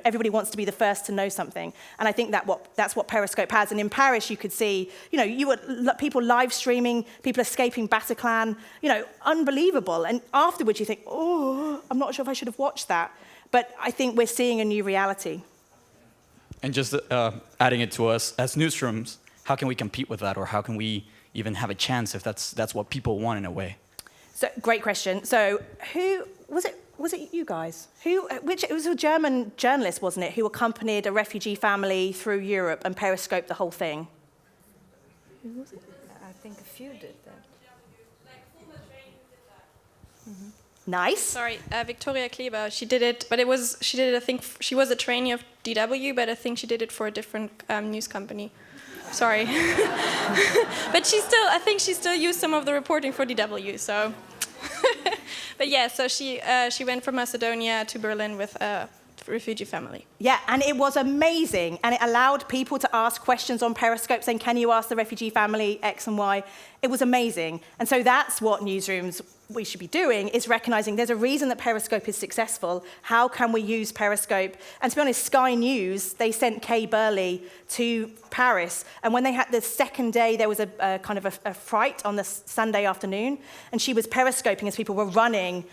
everybody wants to be the first to know something. And I think that's what Periscope has. And in Paris, you could see, people live streaming, people escaping Bataclan, unbelievable. And afterwards you think, oh, I'm not sure if I should have watched that. But I think we're seeing a new reality. And just adding it to us, as Newsrooms, how can we compete with that? Or how can we even have a chance if that's what people want in a way? So, great question. So who was it? Was it you guys? It was a German journalist, wasn't it, who accompanied a refugee family through Europe and periscoped the whole thing? Who was it? I think a few did that. Mm-hmm. Nice. Sorry, Victoria Cleaver. She did it, but she did it. I think she was a trainee of DW, but I think she did it for a different news company. Sorry, but I think she still used some of the reporting for DW. So. But yeah, so she went from Macedonia to Berlin with a refugee family. Yeah, and it was amazing. And it allowed people to ask questions on Periscope saying, can you ask the refugee family X and Y? It was amazing. And so that's what Newsrooms we should be doing, is recognizing there's a reason that Periscope is successful. How can we use Periscope? And to be honest, Sky News, they sent Kay Burley to Paris. And when they had the second day, there was a kind of a fright on the Sunday afternoon. And she was Periscoping as people were running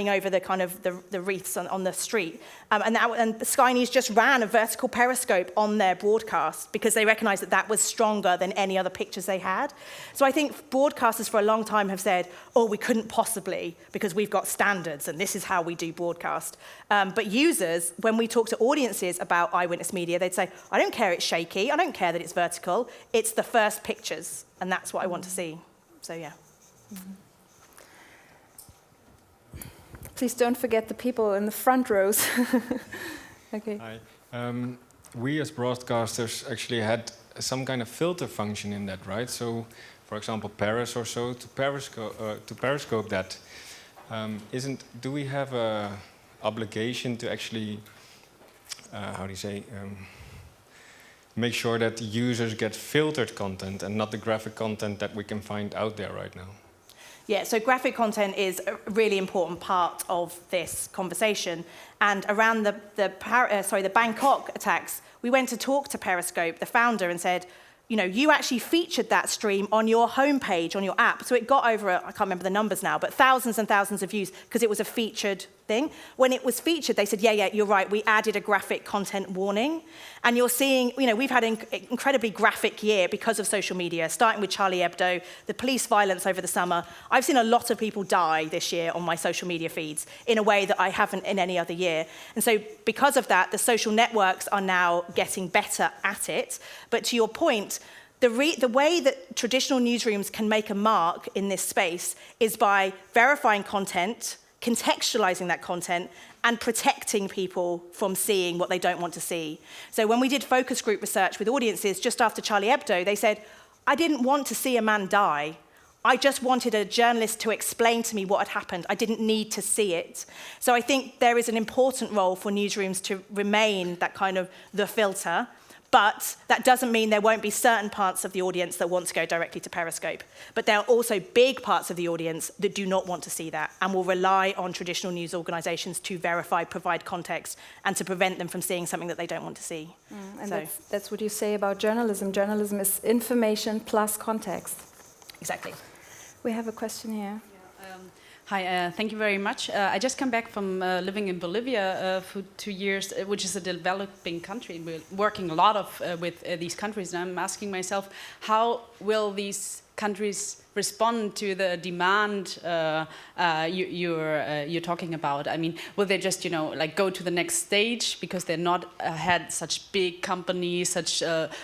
over the kind of the wreaths on the street. And Sky News just ran a vertical periscope on their broadcast because they recognized that that was stronger than any other pictures they had. So I think broadcasters for a long time have said, oh, we couldn't possibly because we've got standards and this is how we do broadcast. But users, when we talk to audiences about eyewitness media, they'd say, I don't care it's shaky, I don't care that it's vertical, it's the first pictures, and that's what I want to see. So yeah. Mm-hmm. Please don't forget the people in the front rows. Okay. Hi. We as broadcasters actually had some kind of filter function in that, right? So, for example, Paris or so, to Periscope that, do we have a obligation to actually, make sure that users get filtered content and not the graphic content that we can find out there right now? Yeah, so graphic content is a really important part of this conversation. And around the Bangkok attacks, we went to talk to Periscope, the founder, and said, you know, you actually featured that stream on your homepage, on your app. So it got over, I can't remember the numbers now, but thousands and thousands of views because it was a featured thing. When it was featured, they said, yeah, you're right, we added a graphic content warning. And you're seeing, you know, we've had an incredibly graphic year because of social media, starting with Charlie Hebdo, the police violence over the summer. I've seen a lot of people die this year on my social media feeds in a way that I haven't in any other year. And so because of that, the social networks are now getting better at it. But to your point, the way that traditional newsrooms can make a mark in this space is by verifying content, contextualizing that content, and protecting people from seeing what they don't want to see. So when we did focus group research with audiences just after Charlie Hebdo, they said, I didn't want to see a man die. I just wanted a journalist to explain to me what had happened. I didn't need to see it. So I think there is an important role for newsrooms to remain that kind of the filter. But that doesn't mean there won't be certain parts of the audience that want to go directly to Periscope. But there are also big parts of the audience that do not want to see that and will rely on traditional news organizations to verify, provide context, and to prevent them from seeing something that they don't want to see. And that's what you say about journalism. Journalism is information plus context. Exactly. We have a question here. Hi, thank you very much. I just come back from living in Bolivia for 2 years, which is a developing country. We're working a lot with these countries, and I'm asking myself, how will these countries respond to the demand you're talking about? I mean, will they just, you know, like go to the next stage because they're not had such big companies,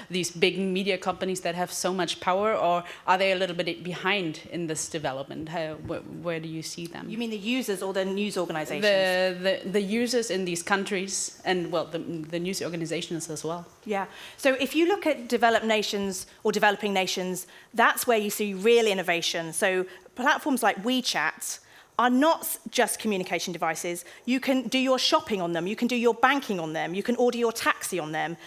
these big media companies that have so much power, or are they a little bit behind in this development? Where do you see them? You mean the users or the news organizations? The users in these countries, and well, the news organizations as well. Yeah. So if you look at developed nations or developing nations, that's where you see real innovation. So platforms like WeChat are not just communication devices. You can do your shopping on them. You can do your banking on them. You can order your taxi on them.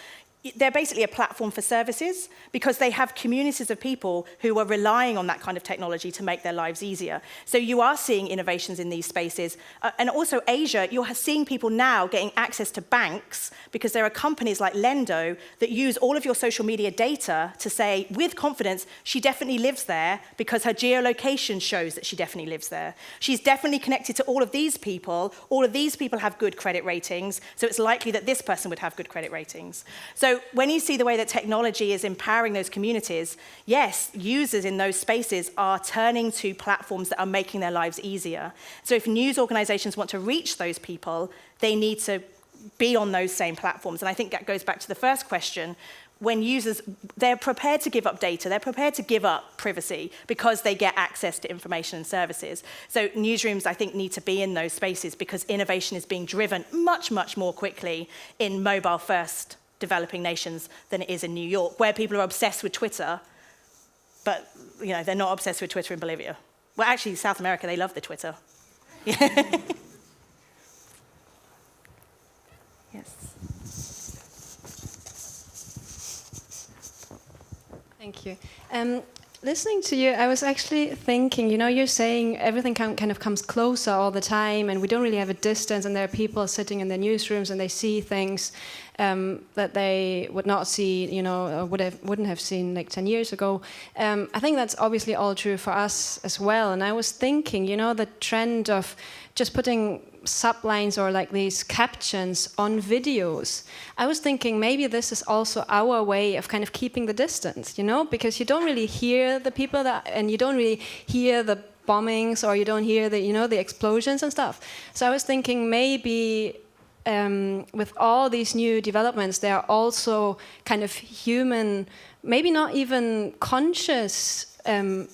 They're basically a platform for services because they have communities of people who are relying on that kind of technology to make their lives easier. So you are seeing innovations in these spaces. And also Asia, you're seeing people now getting access to banks because there are companies like Lendo that use all of your social media data to say, with confidence, she definitely lives there because her geolocation shows that she definitely lives there. She's definitely connected to all of these people. All of these people have good credit ratings, so it's likely that this person would have good credit ratings. So when you see the way that technology is empowering those communities, yes, users in those spaces are turning to platforms that are making their lives easier. So if news organizations want to reach those people, they need to be on those same platforms. And I think that goes back to the first question. When users, they're prepared to give up data, they're prepared to give up privacy because they get access to information and services. So newsrooms, I think, need to be in those spaces because innovation is being driven much, much more quickly in mobile-first developing nations than it is in New York, where people are obsessed with Twitter, but you know, they're not obsessed with Twitter in Bolivia. Well, actually, South America, they love the Twitter. Yes. Thank you. Listening to you, I was actually thinking, you're saying everything kind of comes closer all the time, and we don't really have a distance, and there are people sitting in their newsrooms and they see things that they would not see, or wouldn't have seen like 10 years ago. I think that's obviously all true for us as well. And I was thinking, the trend of just putting sublines or like these captions on videos. I was thinking maybe this is also our way of kind of keeping the distance, because you don't really hear the people and you don't really hear the bombings, or you don't hear the explosions and stuff. So I was thinking maybe with all these new developments, there are also kind of human, maybe not even conscious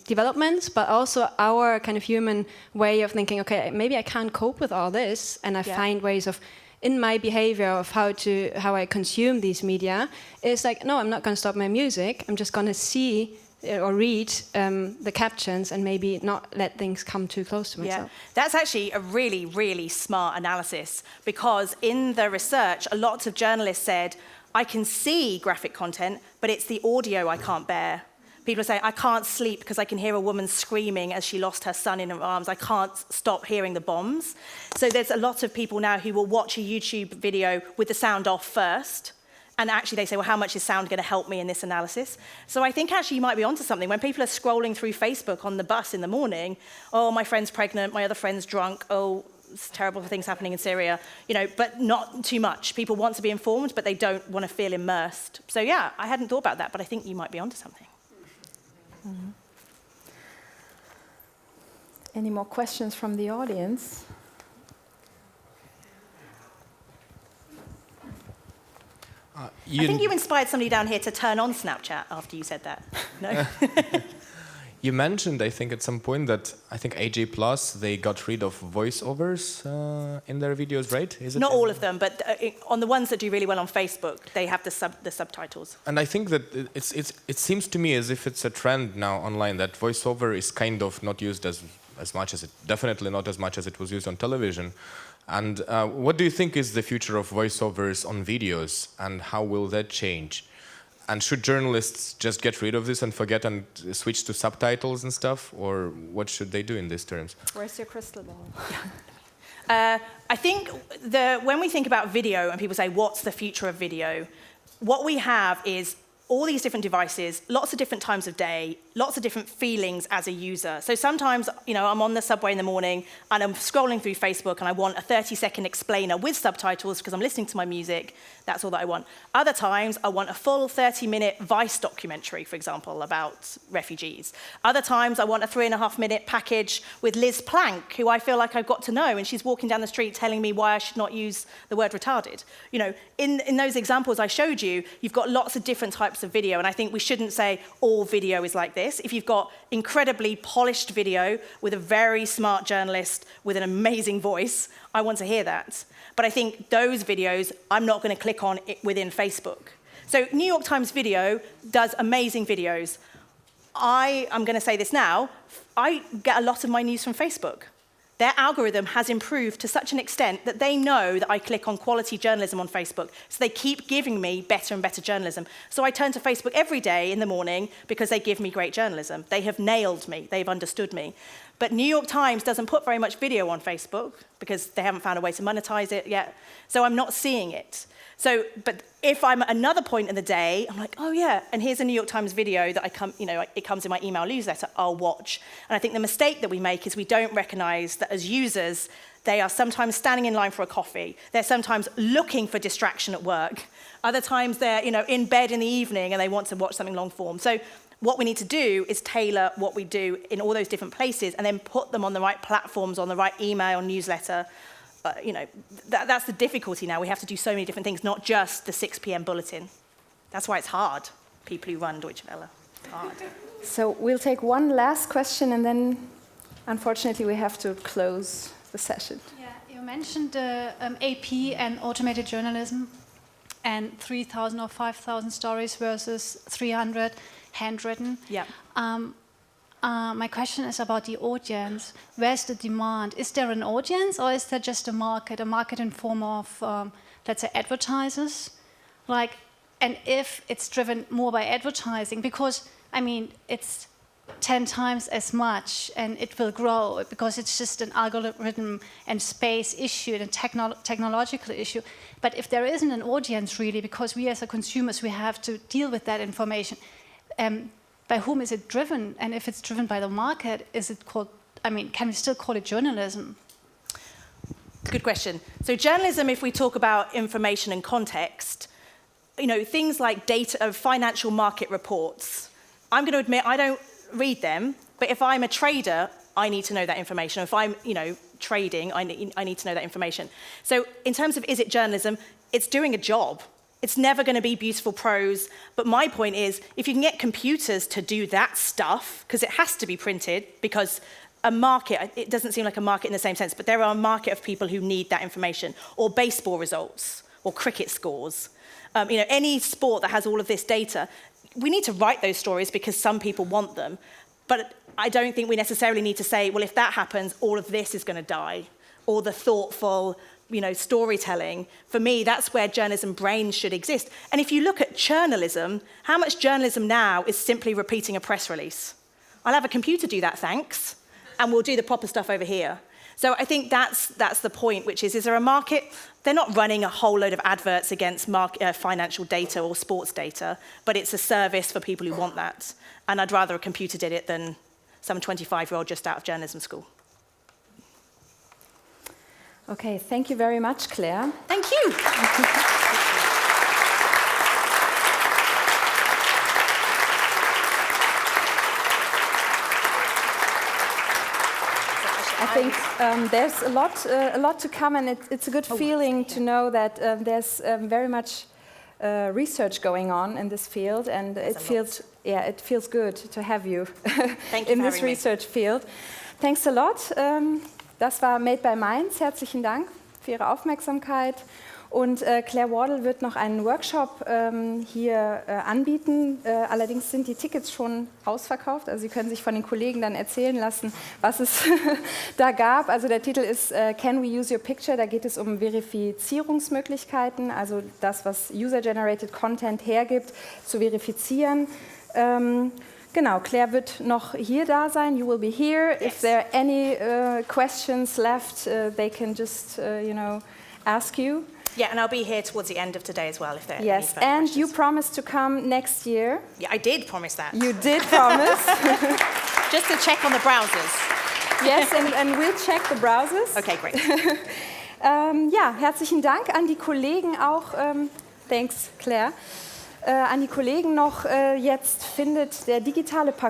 developments, but also our kind of human way of thinking, okay, maybe I can't cope with all this, and I find ways of, in my behavior of how I consume these media, is like, no, I'm not going to stop my music, I'm just going to see or read the captions and maybe not let things come too close to myself. Yeah, that's actually a really, really smart analysis, because in the research, a lot of journalists said, I can see graphic content, but it's the audio I can't bear. People are saying, I can't sleep because I can hear a woman screaming as she lost her son in her arms. I can't stop hearing the bombs. So there's a lot of people now who will watch a YouTube video with the sound off first. And actually they say, well, how much is sound going to help me in this analysis? So I think actually you might be onto something. When people are scrolling through Facebook on the bus in the morning, oh, my friend's pregnant, my other friend's drunk, oh, it's terrible things happening in Syria, but not too much. People want to be informed, but they don't want to feel immersed. So yeah, I hadn't thought about that, but I think you might be onto something. Mm-hmm. Any more questions from the audience? I think you inspired somebody down here to turn on Snapchat after you said that. No? You mentioned, I think, at some point that I think AJ+, they got rid of voiceovers in their videos, right? Is it not all of them, but on the ones that do really well on Facebook, they have the subtitles. And I think that it seems to me as if it's a trend now online that voiceover is kind of not used as much as it, definitely not as much as it was used on television. And what do you think is the future of voiceovers on videos, and how will that change? And should journalists just get rid of this and forget and switch to subtitles and stuff? Or what should they do in these terms? Where's your crystal ball? I think when we think about video and people say, what's the future of video? What we have is all these different devices, lots of different times of day, lots of different feelings as a user. So sometimes, I'm on the subway in the morning and I'm scrolling through Facebook and I want a 30-second explainer with subtitles because I'm listening to my music. That's all that I want. Other times, I want a full 30-minute Vice documentary, for example, about refugees. Other times, I want a 3.5-minute package with Liz Plank, who I feel like I've got to know, and she's walking down the street telling me why I should not use the word retarded. In those examples I showed you, you've got lots of different types of video, and I think we shouldn't say all video is like this. If you've got incredibly polished video with a very smart journalist with an amazing voice, I want to hear that. But I think those videos, I'm not going to click on it within Facebook. So New York Times Video does amazing videos. I'm going to say this now, I get a lot of my news from Facebook. Their algorithm has improved to such an extent that they know that I click on quality journalism on Facebook. So they keep giving me better and better journalism. So I turn to Facebook every day in the morning because they give me great journalism. They have nailed me. They've understood me. But New York Times doesn't put very much video on Facebook because they haven't found a way to monetize it yet. So I'm not seeing it. But if I'm at another point in the day, I'm like, oh yeah, and here's a New York Times video that it comes in my email newsletter, I'll watch. And I think the mistake that we make is we don't recognize that as users, they are sometimes standing in line for a coffee. They're sometimes looking for distraction at work. Other times they're in bed in the evening and they want to watch something long form. So what we need to do is tailor what we do in all those different places and then put them on the right platforms, on the right email newsletter. That's the difficulty now. We have to do so many different things, not just the 6 p.m. bulletin. That's why it's hard, people who run Deutsche Welle. It's hard. So we'll take one last question and then, unfortunately, we have to close the session. Yeah, you mentioned AP and automated journalism and 3,000 or 5,000 stories versus 300 handwritten. Yeah. my question is about the audience. Where's the demand? Is there an audience, or is there just a market in form of, let's say, advertisers? Like, and if it's driven more by advertising, because, I mean, it's 10 times as much, and it will grow because it's just an algorithm and space issue and a technological issue. But if there isn't an audience really, because we as a consumers, we have to deal with that information, by whom is it driven? And if it's driven by the market, is it called, I mean, can we still call it journalism? Good question. So journalism, if we talk about information and context, you know, things like data of financial market reports, I'm going to admit I don't read them, but if I'm a trader, I need to know that information. If I'm, you know, trading, I need to know that information. So in terms of is it journalism, it's doing a job. It's never going to be beautiful prose, but my point is, if you can get computers to do that stuff, because it has to be printed, because a market, it doesn't seem like a market in the same sense, but there are a market of people who need that information, or baseball results, or cricket scores. You know, any sport that has all of this data, we need to write those stories because some people want them, but I don't think we necessarily need to say, well, if that happens, all of this is going to die, or the thoughtful, you know, storytelling. For me, that's where journalism brains should exist. And if you look at journalism, how much journalism now is simply repeating a press release? I'll have a computer do that, thanks, and we'll do the proper stuff over here. So I think that's the point, which is there a market? They're not running a whole load of adverts against financial data or sports data, but it's a service for people who want that. And I'd rather a computer did it than some 25-year-old just out of journalism school. Okay, thank you very much, Claire. Thank you. I think there's a lot to come, and it's a good feeling to know that there's very much research going on in this field, and it feels good to have you in this research field. Thanks a lot. Das war Made by Mainz. Herzlichen Dank für Ihre Aufmerksamkeit. Und Claire Wardle wird noch einen Workshop hier anbieten. Allerdings sind die Tickets schon ausverkauft. Also Sie können sich von den Kollegen dann erzählen lassen, was es da gab. Also der Titel ist Can we use your picture? Da geht es um Verifizierungsmöglichkeiten, also das, was User-Generated Content hergibt, zu verifizieren. Genau, Claire wird noch hier da sein. You will be here. Yes. If there are any questions left, they can just, ask you. Yeah, and I'll be here towards the end of today as well, if there are any further and questions. You promised to come next year. Yeah, I did promise that. You did promise. Just to check on the browsers. Yes, and we'll check the browsers. Okay, great. Ja, herzlichen Dank an die Kollegen auch. Thanks, Claire. An die Kollegen noch, jetzt findet der digitale